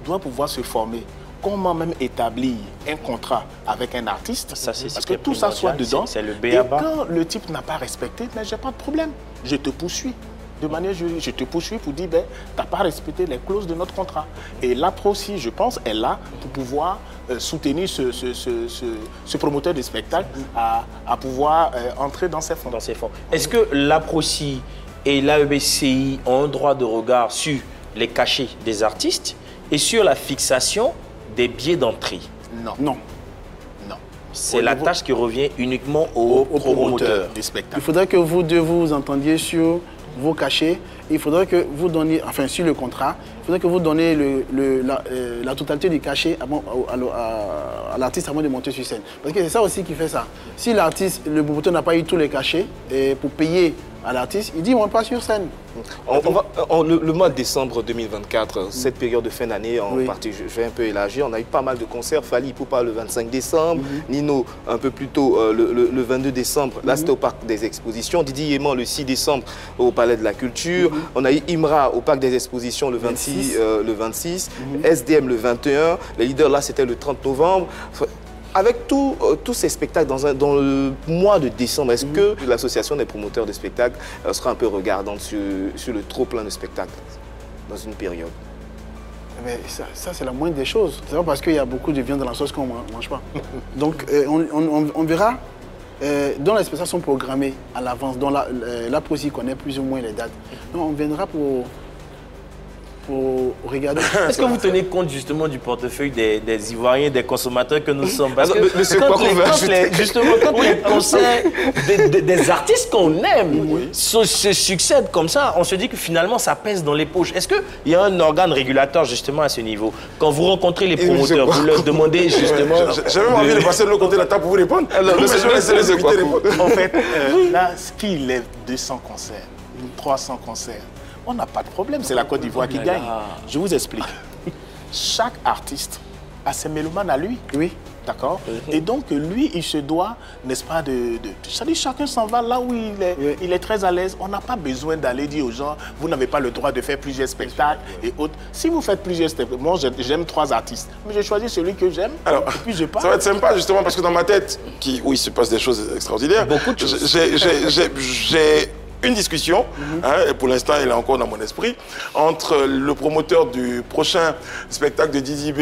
doit pouvoir se former. Comment même établir un contrat avec un artiste, parce que tout ça soit dedans. C'est le et quand le type n'a pas respecté, mais j'ai pas de problème. Je te poursuis. De manière juridique, je te poursuis pour dire, ben, tu n'as pas respecté les clauses de notre contrat. Et l'APRO aussi, je pense, est là pour pouvoir soutenir ce promoteur de spectacle à pouvoir entrer dans ses fonds. Est-ce que l'APRO et l'AEBCI ont un droit de regard sur les cachets des artistes et sur la fixation des billets d'entrée? Non. Non. Non. C'est la tâche qui revient uniquement aux promoteurs des spectacles. Il faudrait que vous deux vous entendiez sur vos cachets. Il faudrait que vous donniez, enfin sur le contrat, il faudrait que vous donniez la totalité du cachet à l'artiste avant de monter sur scène. Parce que c'est ça aussi qui fait ça. Si l'artiste, le promoteur n'a pas eu tous les cachets pour payer à l'artiste, il dit on ne monte pas sur scène. Le mois de décembre 2024, cette période de fin d'année, je vais un peu élargir, on a eu pas mal de concerts. Fally Ipupa le 25 décembre, Nino un peu plus tôt le 22 décembre, là c'était au Parc des Expositions, Didi Yéman le 6 décembre au Palais de la Culture, on a eu Imra au Parc des Expositions le 26, SDM le 21, les leaders là c'était le 30 novembre. Avec tous ces spectacles dans le mois de décembre, est-ce que l'association des promoteurs de spectacles sera un peu regardante sur le trop-plein de spectacles dans une période? Mais ça c'est la moindre des choses. C'est pas parce qu'il y a beaucoup de viande dans la sauce qu'on ne mange pas. Donc on verra. Dont les spectacles sont programmés à l'avance, dont l'APRO aussi connaît plus ou moins les dates. Donc on viendra pour regarder. Est-ce que vous tenez compte justement du portefeuille des Ivoiriens, des consommateurs que nous sommes? Parce que quand les concerts des artistes qu'on aime se succèdent comme ça, on se dit que finalement ça pèse dans les poches. Est-ce qu'il y a un organe régulateur justement à ce niveau? Quand vous rencontrez les promoteurs, vous leur demandez justement... J'ai même envie de passer de l'autre côté de la table pour vous répondre. Mais je vais laisser les invités répondre. En fait, là, ce qui lève 200 concerts, 300 concerts, on n'a pas de problème, c'est la Côte d'Ivoire qui gagne. Je vous explique. Chaque artiste a ses mélomanes à lui. Oui. D'accord. Et donc, lui, il se doit, n'est-ce pas, c'est-à-dire chacun s'en va là où il est très à l'aise. On n'a pas besoin d'aller dire aux gens, vous n'avez pas le droit de faire plusieurs spectacles et autres. Si vous faites plusieurs spectacles, moi, j'aime 3 artistes, mais je choisis celui que j'aime et puis je pars. Ça va être sympa, justement, parce que dans ma tête, où il se passe des choses extraordinaires, beaucoup de choses. J'ai une discussion, et pour l'instant elle est encore dans mon esprit, entre le promoteur du prochain spectacle de Didi B,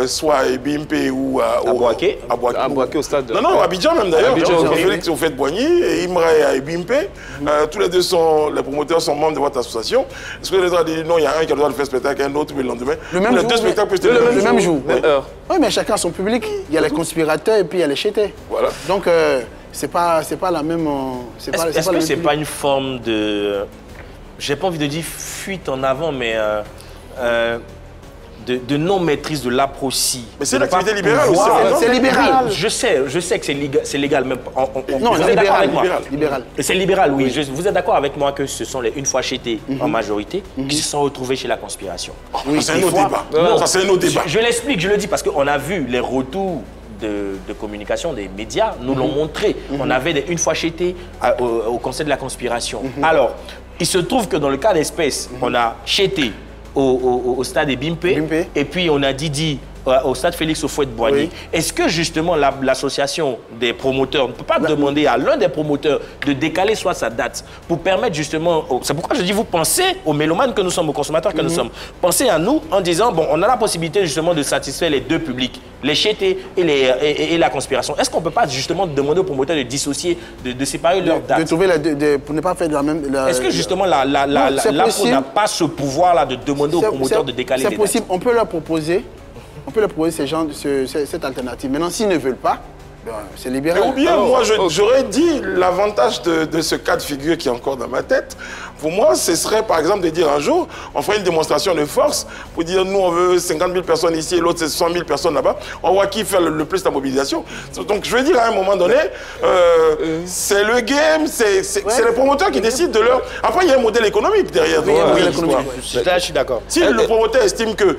soit à Bimpe ou à Boaké au stade. Non, à Abidjan même d'ailleurs. Félix au fait de Boigny et Imra et à Bimpe. Tous les deux les promoteurs sont membres de votre association. Est-ce que les autres disent non, il y a un qui a le droit de faire spectacle, un autre, mais le lendemain, le deux spectacles peuvent être le même jour. Oui, mais chacun a son public. Il y a les conspirateurs et puis il y a les chétés. Voilà. Donc, c'est pas la même... Est-ce que c'est pas une forme de... J'ai pas envie de dire fuite en avant, mais de non-maîtrise de l'APRO aussi. Mais c'est l'activité libérale aussi. C'est libéral. Je sais que c'est légal. Même, non, vous êtes d'accord avec moi? Libéral. C'est libéral, oui. Vous êtes d'accord avec moi que ce sont les une fois chétés en majorité qui se sont retrouvés chez la conspiration? Oui, c'est un autre débat. Non, ça c'est un autre débat. Je l'explique, je le dis parce qu'on a vu les retours de communication des médias nous l'ont montré. On avait une fois chété au Conseil de la conspiration. Alors, il se trouve que dans le cas d'espèce, on a chété au stade des Bimpe, et puis on a Didi au stade Félix Houphouët-Boigny. Est-ce que justement l'association des promoteurs ne peut pas demander à l'un des promoteurs de décaler soit sa date pour permettre justement, c'est pourquoi je dis vous pensez aux mélomanes que nous sommes, aux consommateurs que nous sommes, pensez à nous en disant bon, on a la possibilité justement de satisfaire les deux publics, les chétés et la conspiration. Est-ce qu'on ne peut pas justement demander aux promoteurs de dissocier, de séparer leurs dates? De trouver pour ne pas faire de la même... Est-ce que justement l'APRO n'a pas ce pouvoir-là de demander aux promoteurs de décaler les dates? C'est possible, on peut leur proposer cette alternative. Maintenant, s'ils ne veulent pas, c'est libéral. Ou bien, moi, j'aurais dit l'avantage de ce cas de figure qui est encore dans ma tête. Pour moi, ce serait, par exemple, de dire un jour, on ferait une démonstration de force pour dire, nous, on veut 50 000 personnes ici et l'autre, c'est 100 000 personnes là-bas. On voit qui fait le plus la mobilisation. Donc, je veux dire, à un moment donné, c'est le game, c'est les promoteurs qui décident de leur... Après, il y a un modèle économique derrière. Je suis d'accord. Si le promoteur estime que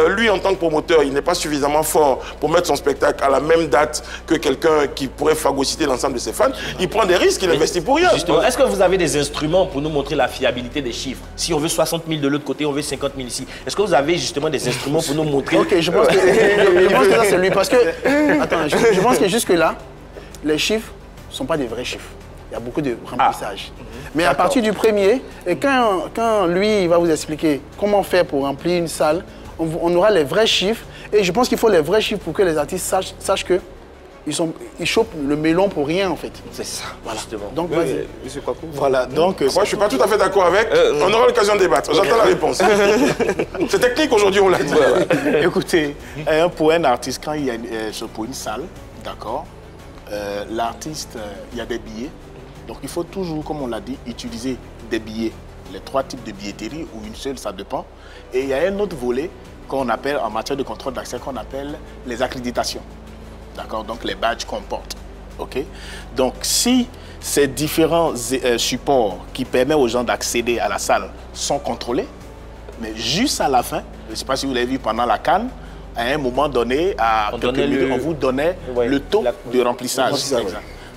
lui, en tant que promoteur, il n'est pas suffisamment fort pour mettre son spectacle à la même date que quelqu'un qui pourrait phagocyter l'ensemble de ses fans, il prend des risques, il investit pour rien. Justement, est-ce que vous avez des instruments pour nous montrer la fiabilité des chiffres? Si on veut 60 000 de l'autre côté, on veut 50 000 ici. Est-ce que vous avez justement des instruments pour nous montrer? Ok, je pense que ça c'est lui parce que... Attends, je pense que jusque-là, les chiffres ne sont pas des vrais chiffres. Il y a beaucoup de remplissage. Mais à partir du premier, et quand lui il va vous expliquer comment faire pour remplir une salle, on aura les vrais chiffres. Et je pense qu'il faut les vrais chiffres pour que les artistes sachent que ils chopent le melon pour rien en fait. C'est ça, voilà. Justement. Donc vas-y. Monsieur Kwaku. Voilà, donc... Moi, je ne suis pas tout à fait d'accord avec. On aura l'occasion de débattre. J'attends la réponse. C'est technique aujourd'hui, on l'a dit. Écoutez, pour un artiste, quand il y a pour une salle, d'accord, l'artiste, il y a des billets. Donc il faut toujours, comme on l'a dit, utiliser des billets. Les 3 types de billetterie ou une seule, ça dépend. Et il y a un autre volet qu'on appelle, en matière de contrôle d'accès, qu'on appelle les accréditations. D'accord, donc les badges qu'on porte. OK? Donc, si ces différents supports qui permettent aux gens d'accéder à la salle sont contrôlés, mais juste à la fin, je ne sais pas si vous l'avez vu pendant la CAN, à un moment donné, on vous donnait le taux de remplissage.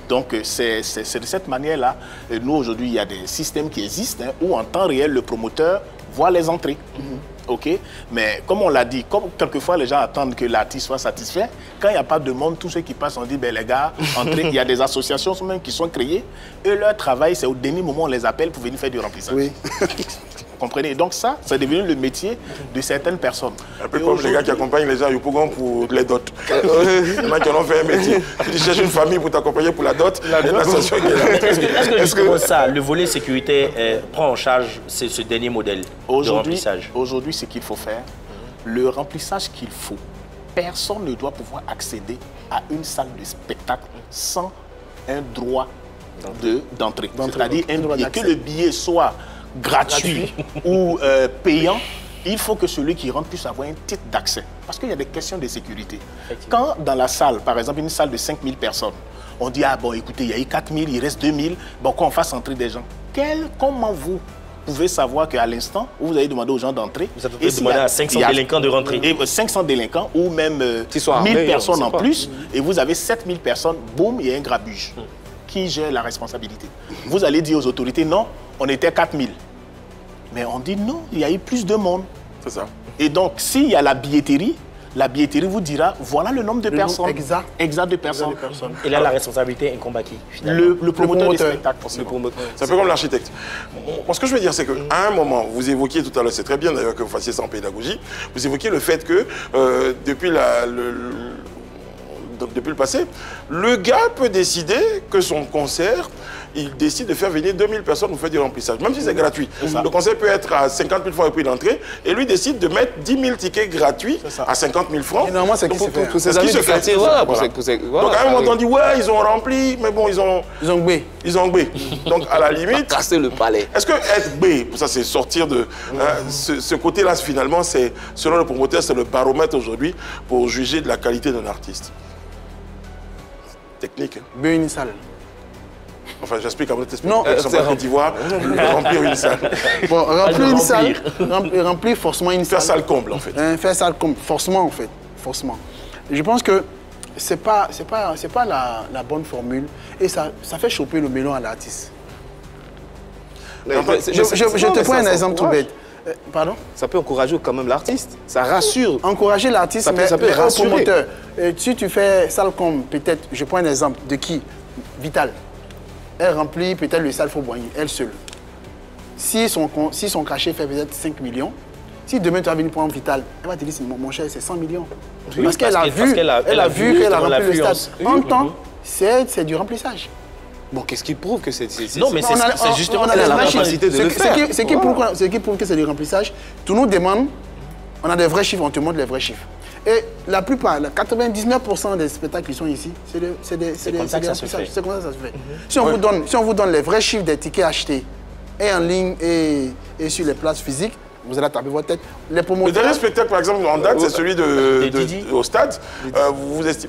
Donc, c'est de cette manière-là. Nous, aujourd'hui, il y a des systèmes qui existent où, en temps réel, le promoteur voit les entrées. OK? Mais comme on l'a dit, comme quelquefois les gens attendent que l'artiste soit satisfait, quand il n'y a pas de monde, tous ceux qui passent, on dit, ben les gars, entrez. Il y a des associations même qui sont créées. Et leur travail, c'est au dernier moment, on les appelle pour venir faire du remplissage. Oui. Vous comprenez? Donc ça, c'est devenu le métier de certaines personnes. Un peu comme les gars qui accompagnent les gens à Yopougon pour les dots. Il y en a qui en ont fait un métier. Tu cherches une famille pour t'accompagner pour la dot. Est-ce que ça, le volet sécurité prend en charge ce dernier modèle de remplissage? Aujourd'hui, ce qu'il faut faire, le remplissage qu'il faut, personne ne doit pouvoir accéder à une salle de spectacle sans un droit d'entrée. C'est-à-dire que le billet soit gratuit ou payant, il faut que celui qui rentre puisse avoir un titre d'accès. Parce qu'il y a des questions de sécurité. Quand dans la salle, par exemple, une salle de 5000 personnes, on dit, ah bon, écoutez, il y a eu 4000, il reste 2000, bon, qu'on fasse entrer des gens. Comment vous pouvez savoir qu'à l'instant où vous avez demandé aux gens d'entrer... Vous avez demandé à 500 délinquants de rentrer. 500 délinquants ou même 1000 personnes en plus, et vous avez 7000 personnes, boum, il y a un grabuge. Qui gère la responsabilité? Vous allez dire aux autorités, non, on était 4000. Mais on dit non, il y a eu plus de monde. C'est ça. Et donc, s'il y a la billetterie vous dira, voilà le nombre de personnes. Exact de personnes. Et là, la responsabilité incombe à qui? Le promoteur du spectacle. C'est un peu comme l'architecte. Ce que je veux dire, c'est qu'à un moment, vous évoquiez tout à l'heure, c'est très bien d'ailleurs que vous fassiez ça en pédagogie, vous évoquiez le fait que depuis le passé, le gars peut décider que son concert, il décide de faire venir 2000 personnes pour faire du remplissage, même si c'est gratuit. Le concert peut être à 50 000 francs le prix d'entrée, et lui décide de mettre 10 000 tickets gratuits à 50 000 francs. Et normalement, c'est ce qui se fait. Tous ces amis du quartier, voilà. Donc à un moment, on dit, ouais, ils ont rempli, mais bon, ils ont gbé. Donc à la limite... casser le palais. Est-ce que être gbé, ça c'est sortir de... ce côté-là, finalement, c'est, selon le promoteur, c'est le baromètre aujourd'hui pour juger de la qualité d'un artiste. Technique. Une salle. Enfin, j'explique à votre explication. C'est Côte d'Ivoire, remplir une salle. Bon, remplir une salle, remplir forcément une salle. Faire salle comble, en fait. Faire salle comble, forcément, en fait. Forcément. Je pense que c'est pas la bonne formule et ça fait choper le melon à l'artiste. Je te prends un exemple tout bête. Pardon? Ça peut encourager quand même l'artiste. Ça rassure. Encourager l'artiste, Ça peut mais rassurer. au promoteur. Si tu fais salle comme, peut-être, je prends un exemple, de qui? Vital. Elle remplit peut-être le salle Fauboigny, elle seule. Si son cachet fait peut-être 5 millions, si demain tu vas venir prendre Vital, elle va te dire, mon cher, c'est 100 millions. Oui, parce qu'elle a vu qu'elle a rempli le stade. En même temps, c'est du remplissage. Bon, qu'est-ce qui prouve que c'est... Non, mais c'est justement la la capacité de le faire. Ce qui prouve que c'est du remplissage, tu nous demandes, on a des vrais chiffres, on te montre les vrais chiffres. Et la plupart, 99% des spectacles qui sont ici, c'est comme ça que ça se remplissages. fait. C'est comme ça que ça se fait. Si on vous donne les vrais chiffres des tickets achetés, et en ligne et sur les places physiques, vous allez taper votre tête. Les Le promoteurs... dernier spectacle, par exemple, en date, c'est celui au stade.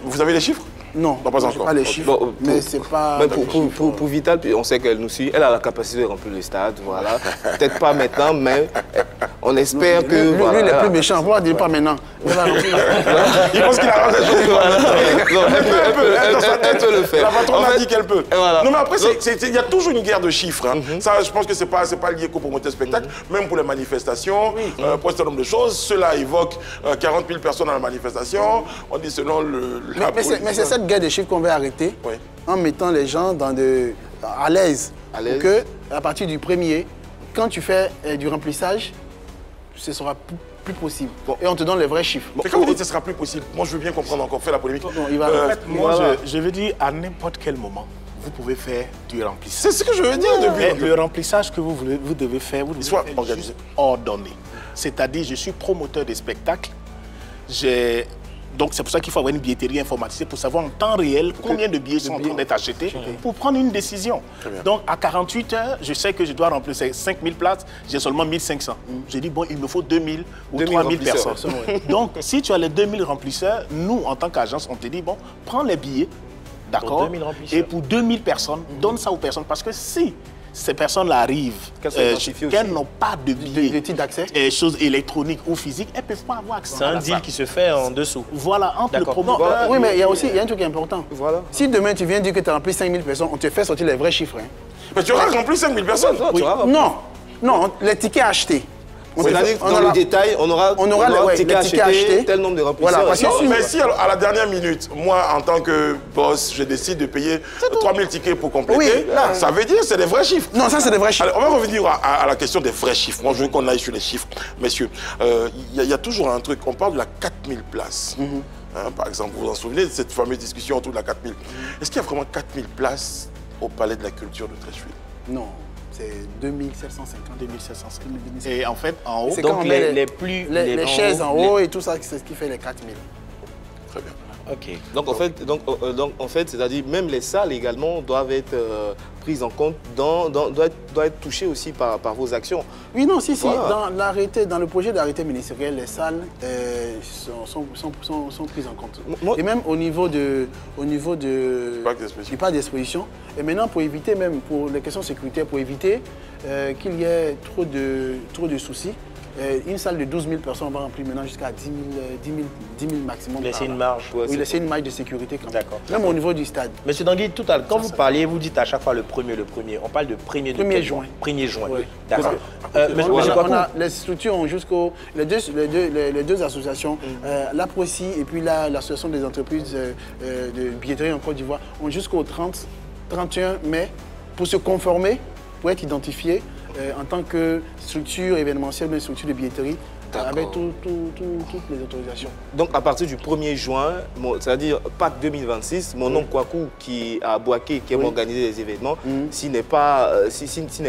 Vous avez les chiffres? Non, pas j'ai encore. pas les chiffres, Bon, mais c'est pas... Mais pour Vital, on sait qu'elle nous suit. Elle a la capacité de remplir le stade, voilà. Peut-être pas maintenant, mais on espère que... Lui, voilà, il est plus méchant. Pourquoi dire pas maintenant? Il pense qu'il a rendu Elle peut le faire. La patronne a dit qu'elle peut. Voilà. Non, mais après, il y a toujours une guerre de chiffres. Hein. Ça, je pense que c'est pas lié qu'au promoteur spectacle. Même pour les manifestations, pour un certain nombre de choses. Cela évoque 40 000 personnes à la manifestation. On dit selon la police. Mais c'est cette guerre de chiffres qu'on va arrêter en mettant les gens à l'aise. Pour que, à partir du 1er, quand tu fais du remplissage, ce sera plus possible. Et on te donne les vrais chiffres. Mais quand vous dites que ce sera plus possible, moi je veux bien comprendre encore, faire la polémique. Non, il va... En fait, moi, je veux dire, à n'importe quel moment, vous pouvez faire du remplissage. C'est ce que je veux dire depuis. Mais le remplissage que vous devez faire, vous devez Soit faire organisé. juste ordonné. C'est-à-dire, je suis promoteur des spectacles. Donc, c'est pour ça qu'il faut avoir une billetterie informatisée pour savoir en temps réel combien de billets sont en train d'être achetés pour prendre une décision. Donc, à 48 heures, je sais que je dois remplir ces 5000 places, j'ai seulement 1500. Je dis, bon, il me faut 2000 ou 3000 personnes. Donc, si tu as les 2000 remplisseurs, nous, en tant qu'agence, on te dit, bon, prends les billets, d'accord, et pour 2000 personnes, donne ça aux personnes. Parce que si ces personnes-là arrivent, qu'elles n'ont pas de billets, de titres d'accès, choses électroniques ou physiques, elles ne peuvent pas avoir accès. C'est un deal qui se fait en dessous. Voilà, entre le promoteur... Oui, mais il y a aussi un truc important. Voilà. Si demain tu viens dire que tu as rempli 5000 personnes, on te fait sortir les vrais chiffres. Hein. Mais tu auras rempli 5000 personnes. Non, les tickets achetés. C'est-à-dire dans le détail, on aura les tickets achetés, tel nombre de remplisseurs. Voilà, mais si à la dernière minute, moi en tant que boss, je décide de payer 3000 tickets pour compléter, ça veut dire que c'est des vrais chiffres. Non, ça c'est des vrais chiffres. Allez, on va revenir à la question des vrais chiffres. Moi je veux qu'on aille sur les chiffres. Messieurs, il y a toujours un truc, on parle de la 4000 places. Par exemple, vous vous en souvenez de cette fameuse discussion autour de la 4000. Est-ce qu'il y a vraiment 4000 places au Palais de la Culture de Treichville? Non. C'est 2750. 2750. Et en fait, en haut, donc les chaises en haut et tout ça, c'est ce qui fait les 4000. Très bien. Ok. Donc en fait, c'est-à-dire même les salles également doivent être prises en compte, doivent être touchées aussi par vos actions. Oui, non, si, Voilà. dans le projet d'arrêté ministériel, les salles sont prises en compte. Et même au niveau du parc d'exposition. Et maintenant, pour éviter, même pour les questions sécuritaires, pour éviter qu'il y ait trop de soucis, une salle de 12 000 personnes, on va remplir maintenant jusqu'à 10 000 maximum. Laisser une marge. Oui, laisser une marge de sécurité quand même. D'accord. Même au niveau du stade. Monsieur Dangui, tout à l'heure, quand vous parliez, vous dites à chaque fois le premier. On parle de 1er juin. 1er juin. Oui. D'accord. Les structures ont jusqu'au... Les deux associations, l'APROCI et puis l'association des entreprises de billetterie en Côte d'Ivoire, ont jusqu'au 31 mai pour se conformer, pour être identifiés en tant que structure événementielle, une structure de billetterie, avec toutes les autorisations. Donc à partir du 1er juin, c'est-à-dire Pâques 2026, mon oncle Kwaku qui a Boaké, qui aime organiser des événements, s'il n'est pas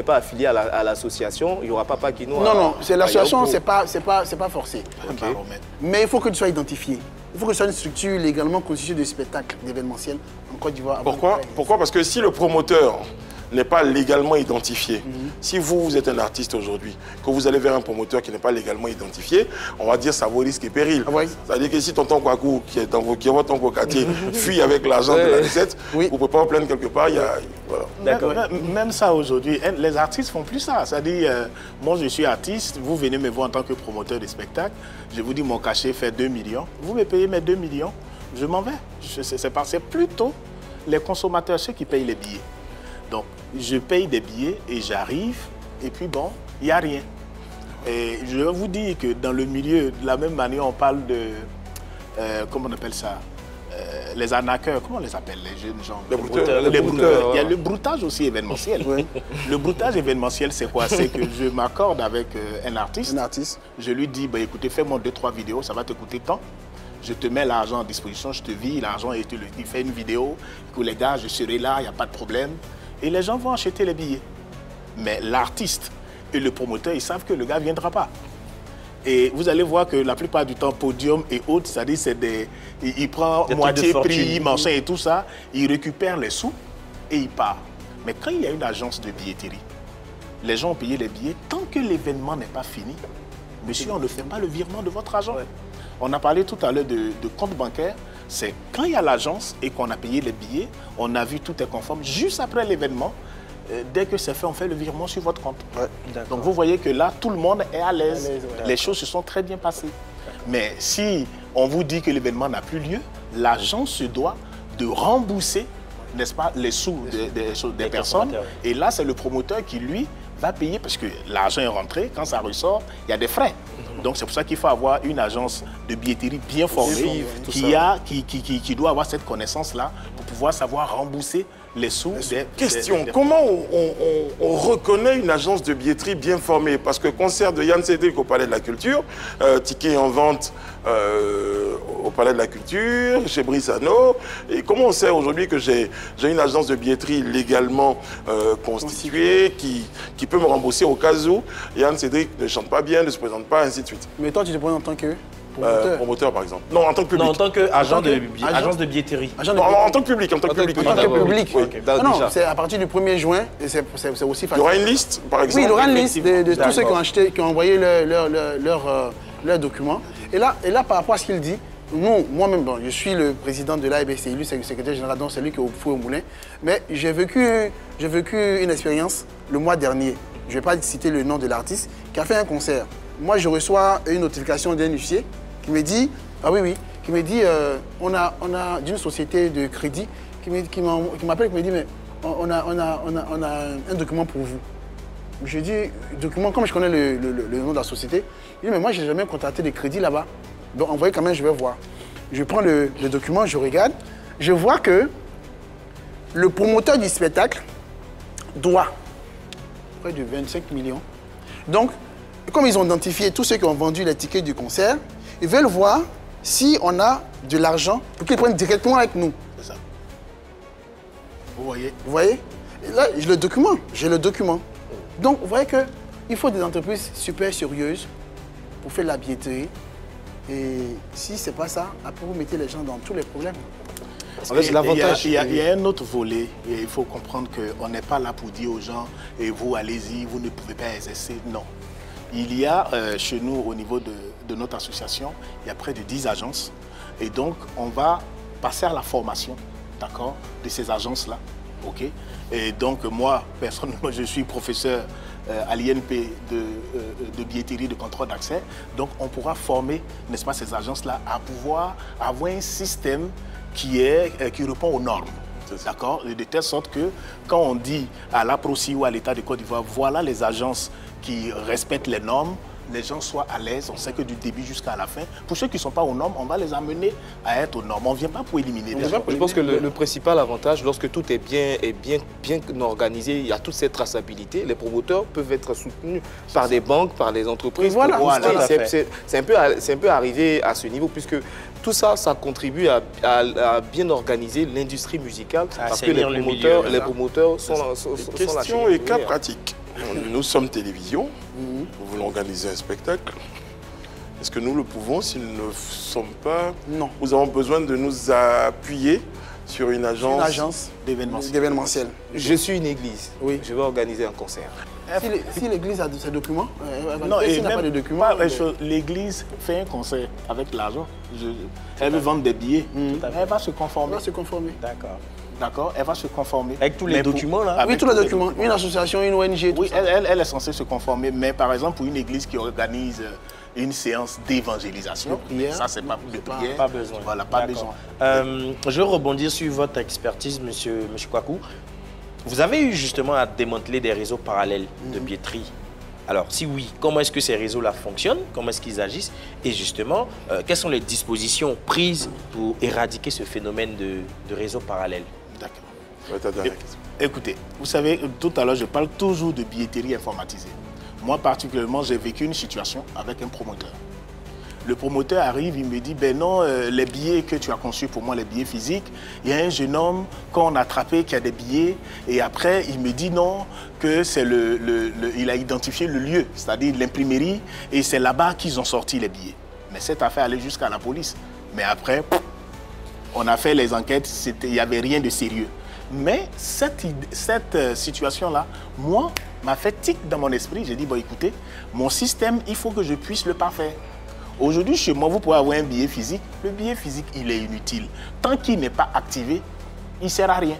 affilié à l'association, il n'y aura pas Pakino. Non, c'est l'association, c'est pas forcé. Okay. Mais il faut que tu sois identifié. Il faut que ce soit une structure légalement constituée de spectacles, d'événementiels en Côte d'Ivoire. Pourquoi? Parce que si le promoteur n'est pas légalement identifié. Si vous êtes un artiste aujourd'hui, que vous allez vers un promoteur qui n'est pas légalement identifié, on va dire ça vaut risque et péril. C'est-à-dire que si tonton Kwaku, qui est votre oncle au quartier, fuit avec l'argent de la recette, vous ne pouvez pas vous plaindre quelque part. Voilà. Même ça aujourd'hui, les artistes font plus ça. C'est-à-dire, moi je suis artiste, vous venez me voir en tant que promoteur de spectacle, je vous dis mon cachet fait 2 millions, vous me payez mes 2 millions, je m'en vais. C'est plutôt les consommateurs, ceux qui payent les billets. Donc, je paye des billets et j'arrive, et puis bon, il n'y a rien. Et je vous dis que dans le milieu, de la même manière, on parle de... comment on appelle ça les arnaqueurs, comment on les appelle, les jeunes gens? Les brouteurs. Les brouteurs. Il y a le broutage aussi événementiel. Le broutage événementiel, c'est quoi? C'est que je m'accorde avec un artiste. Je lui dis, bah, écoutez, fais-moi 2-3 vidéos, ça va te coûter tant. Je te mets l'argent à disposition, je te vis l'argent et il fait une vidéo. Que les gars, je serai là, il n'y a pas de problème. Et les gens vont acheter les billets. Mais l'artiste et le promoteur, ils savent que le gars ne viendra pas. Et vous allez voir que la plupart du temps, podium et autres, c'est-à-dire c'est des... Il prend moitié prix, machin et tout ça, il récupère les sous et il part. Mais quand il y a une agence de billetterie, les gens ont payé les billets, tant que l'événement n'est pas fini, monsieur, on ne fait pas le virement de votre argent. On a parlé tout à l'heure de compte bancaire, c'est quand il y a l'agence et qu'on a payé les billets, on a vu tout est conforme, juste après l'événement, dès que c'est fait, on fait le virement sur votre compte. Donc vous voyez que là, tout le monde est à l'aise. Les choses se sont très bien passées. Mais si on vous dit que l'événement n'a plus lieu, l'agence se doit de rembourser, n'est-ce pas, les sous des personnes. Et là, c'est le promoteur qui, lui, va payer parce que l'argent est rentré. Quand ça ressort, il y a des frais. Donc c'est pour ça qu'il faut avoir une agence de billetterie bien formée qui doit avoir cette connaissance-là pour pouvoir savoir rembourser les sous. Question, comment on reconnaît une agence de billetterie bien formée? Parce que concert de Yann Cédric au Palais de la Culture, ticket en vente au Palais de la Culture, chez Brissano. Et comment on sait aujourd'hui que j'ai une agence de billetterie légalement constituée qui peut me rembourser au cas où Yann Cédric ne chante pas bien, ne se présente pas, ainsi de suite? Mais toi, tu te présentes en tant que promoteur, par exemple. Non, en tant que public. Non, en tant qu'agent de billetterie. En tant que public. En tant que public. Oui. Non, c'est à partir du 1er juin, et c'est aussi facile. Il y aura une liste, par exemple? Oui, il y aura une liste de tous ceux qui ont acheté, qui ont envoyé leurs documents. Et là, par rapport à ce qu'il dit, moi-même, je suis le président de l'ABCI, lui, c'est le secrétaire général, donc c'est lui qui est au fou au moulin. Mais j'ai vécu une expérience le mois dernier. Je ne vais pas citer le nom de l'artiste, qui a fait un concert. Moi, je reçois une notification d'un huissier qui me dit, qui me dit, on a d'une société de crédit qui m'appelle, qui me dit, mais on a un document pour vous. Je dis, document, comme je connais le nom de la société, il dit, mais moi, je n'ai jamais contacté de crédit là-bas. Donc, envoyez quand même, je vais voir. Je prends le document, je regarde, je vois que le promoteur du spectacle doit près de 25 millions. Donc, comme ils ont identifié tous ceux qui ont vendu les tickets du concert, ils veulent voir si on a de l'argent pour qu'ils prennent directement avec nous. C'est ça. Vous voyez? Vous voyez? Et là, j'ai le document. Donc, vous voyez qu'il faut des entreprises super sérieuses pour faire la billetterie. Et si ce n'est pas ça, après vous mettez les gens dans tous les problèmes. Il y a un autre volet. Et il faut comprendre qu'on n'est pas là pour dire aux gens, et vous, allez-y, vous ne pouvez pas exercer. Non. Il y a chez nous, au niveau de notre association, il y a près de 10 agences. Et donc, on va passer à la formation, d'accord, de ces agences-là. OK? Et donc, moi, personnellement, je suis professeur à l'INP de billetterie, de contrôle d'accès. Donc, on pourra former, n'est-ce pas, ces agences-là à pouvoir avoir un système qui répond aux normes. D'accord? De telle sorte que quand on dit à l'APROCI ou à l'État de Côte d'Ivoire, voilà les agences qui respectent les normes, les gens soient à l'aise, on sait que du début jusqu'à la fin. Pour ceux qui ne sont pas aux normes, on va les amener à être aux normes. On ne vient pas pour éliminer des gens. Je pense que le principal avantage, lorsque tout est bien organisé, il y a toute cette traçabilité, les promoteurs peuvent être soutenus par des banques, par les entreprises. Voilà. C'est un peu arrivé à ce niveau, puisque tout ça, ça contribue à bien organiser l'industrie musicale, parce que les promoteurs sont la question et cas pratique. Nous sommes télévision, nous voulons organiser un spectacle. Est-ce que nous le pouvons s'ils ne sommes pas... Non. Nous avons besoin de nous appuyer sur une agence... Une agence d'événementiel. Je suis une église. Oui. Je vais organiser un concert. Si l'église a ses documents, non, s'il n'a pas de documents... L'église fait un concert avec l'argent. Elle veut vendre des billets. Elle va se conformer. Elle va se conformer. D'accord. D'accord, elle va se conformer. Avec tous les documents, là? Oui, tous les documents. Une association, une ONG, tout oui, elle est censée se conformer. Mais par exemple, pour une église qui organise une séance d'évangélisation, ça, c'est pas de prière. Pas besoin. Voilà, pas besoin. Je vais rebondir sur votre expertise, monsieur Kwaku. Vous avez eu justement à démanteler des réseaux parallèles de billetterie. Alors, si oui, comment est-ce que ces réseaux-là fonctionnent? Comment est-ce qu'ils agissent? Et justement, quelles sont les dispositions prises pour éradiquer ce phénomène de réseaux parallèles? D'accord. Écoutez, vous savez, tout à l'heure, je parle toujours de billetterie informatisée. Moi, particulièrement, j'ai vécu une situation avec un promoteur. Le promoteur arrive, il me dit, ben non, les billets que tu as conçus pour moi, les billets physiques, il y a un jeune homme qu'on a attrapé qui a des billets, et après, il me dit non, que c'est il a identifié le lieu, c'est-à-dire l'imprimerie, et c'est là-bas qu'ils ont sorti les billets. Mais cette affaire allait jusqu'à la police. Mais après, on a fait les enquêtes, il n'y avait rien de sérieux. Mais cette situation-là, moi, m'a fait tic dans mon esprit. J'ai dit, bon, écoutez, mon système, il faut que je puisse le parfaire. Aujourd'hui, chez moi, vous pouvez avoir un billet physique. Le billet physique, il est inutile. Tant qu'il n'est pas activé, il ne sert à rien.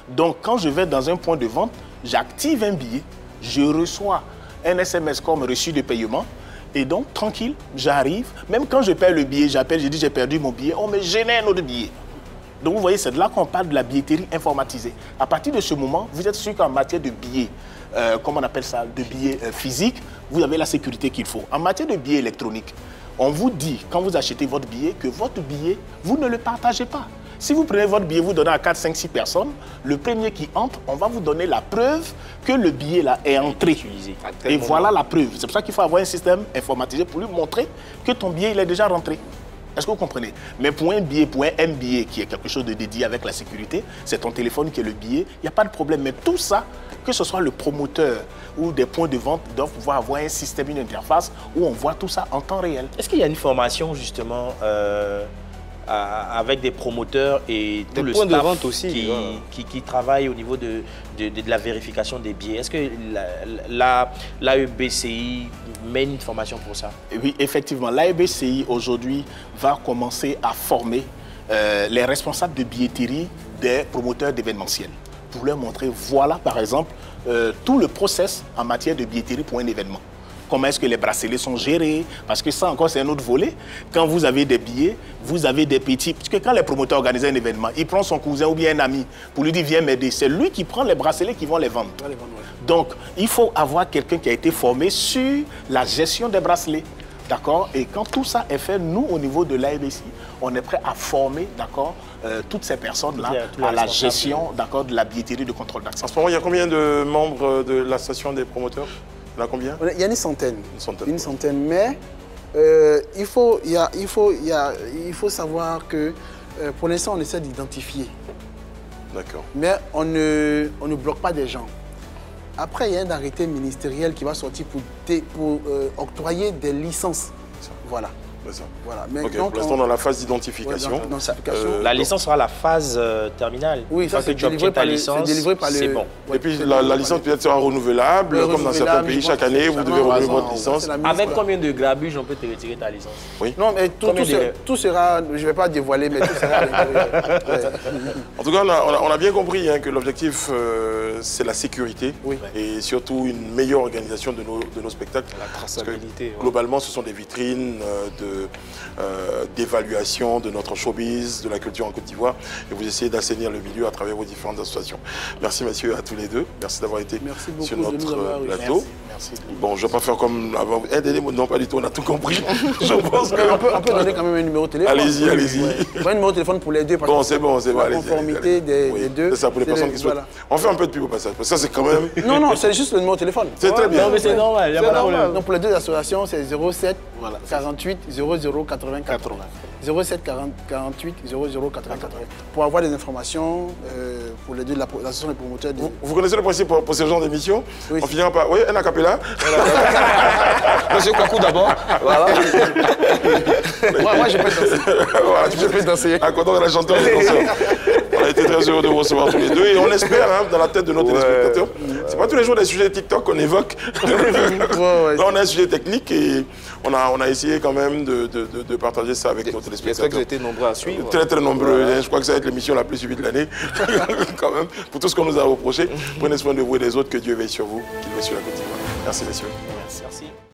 Donc, quand je vais dans un point de vente, j'active un billet, je reçois un SMS comme reçu de paiement. Et donc, tranquille, j'arrive. Même quand je perds le billet, j'appelle, je dis, j'ai perdu mon billet. On me génère un autre billet. Donc, vous voyez, c'est de là qu'on parle de la billetterie informatisée. À partir de ce moment, vous êtes sûr qu'en matière de billets, comment on appelle ça, de billets physiques, vous avez la sécurité qu'il faut. En matière de billets électroniques, on vous dit, quand vous achetez votre billet, que votre billet, vous ne le partagez pas. Si vous prenez votre billet, vous donnez à 4, 5, 6 personnes, le premier qui entre, on va vous donner la preuve que le billet là est entré. Et voilà la preuve. C'est pour ça qu'il faut avoir un système informatisé pour lui montrer que ton billet il est déjà rentré. Est-ce que vous comprenez? Mais pour un billet qui est quelque chose de dédié avec la sécurité, c'est ton téléphone qui est le billet, il n'y a pas de problème. Mais tout ça, que ce soit le promoteur ou des points de vente, doivent pouvoir avoir un système, une interface où on voit tout ça en temps réel. Est-ce qu'il y a une formation justement avec des promoteurs et tout le staff de vente aussi, qui travaille au niveau de la vérification des billets? Est-ce que l'AEBCI mène une formation pour ça? Oui, effectivement. L'AEBCI aujourd'hui va commencer à former les responsables de billetterie des promoteurs d'événementiel pour leur montrer, voilà par exemple, tout le process en matière de billetterie pour un événement. Comment est-ce que les bracelets sont gérés? Parce que ça encore, c'est un autre volet. Quand vous avez des billets, vous avez des petits... Parce que quand les promoteurs organisent un événement, il prend son cousin ou bien un ami pour lui dire, viens m'aider. C'est lui qui prend les bracelets qui vont les vendre. Donc, il faut avoir quelqu'un qui a été formé sur la gestion des bracelets. D'accord? Et quand tout ça est fait, nous, au niveau de l'AEBCI, on est prêt à former, d'accord, toutes ces personnes-là à la gestion, d'accord, de la billetterie de contrôle d'accès. En ce moment, il y a combien de membres de l'association des promoteurs? Il y en a combien? Il y a une centaine. Une centaine. Mais il faut savoir que pour l'instant, on essaie d'identifier. D'accord. Mais on ne bloque pas des gens. Après, il y a un arrêté ministériel qui va sortir pour octroyer des licences. Voilà. Voilà. Mais okay, pour l'instant, dans la phase d'identification. La licence sera la phase terminale. Oui, ça, c'est délivré par licence. C'est bon. Et puis, la licence peut-être sera renouvelable, comme dans certains pays. Chaque année, vous devez renouveler votre licence. Avec combien de grabuges on peut te retirer ta licence? Oui. Non, mais tout sera... Je ne vais pas dévoiler, mais tout sera... En tout cas, on a bien compris que l'objectif, c'est la sécurité. Et surtout, une meilleure organisation de nos spectacles. La traçabilité. Globalement, ce sont des vitrines d'évaluation de notre showbiz, de la culture en Côte d'Ivoire, et vous essayez d'assainir le milieu à travers vos différentes associations. Merci messieurs à tous les deux, merci d'avoir été sur notre plateau. Merci. Bon, je ne vais pas faire comme avant. Non, pas du tout, on a tout compris. Je pense que... on peut donner quand même un numéro de téléphone. Allez-y, allez-y. Un numéro de téléphone pour les deux. Bon, c'est bon, c'est bon. La conformité des deux. C'est ça, pour les personnes qui souhaitent. Voilà. On fait un peu de pub au passage, parce que ça c'est quand même... Non, c'est juste le numéro de téléphone. C'est très bien. Non, mais c'est normal, il n'y a pas de problème. Donc pour les deux associations, c'est 07 48 00 80 80. 07 48 00 80 80. Pour avoir des informations pour les deux de l'association des promoteurs. Vous connaissez le principe pour ce genre d'émission? Oui. On finira par... Oui, un acapella. Monsieur Kwaku d'abord. Voilà. Moi, je peux danser. Voilà, tu peux danser. À quoi donc la chanteuse et danseur. On a été très heureux de vous recevoir tous les deux et on espère, dans la tête de nos téléspectateurs, c'est pas tous les jours des sujets TikTok qu'on évoque. Là, on a un sujet technique et on a essayé quand même de partager ça avec nos téléspectateurs. J'espère que vous avez été nombreux à suivre. Très, très nombreux. Voilà. Je crois que ça va être l'émission la plus suivie de l'année. Quand même, pour tout ce qu'on nous a reproché. Prenez soin de vous et des autres. Que Dieu veille sur vous, qu'il veille sur la Côte d'Ivoire. Merci, messieurs. Merci.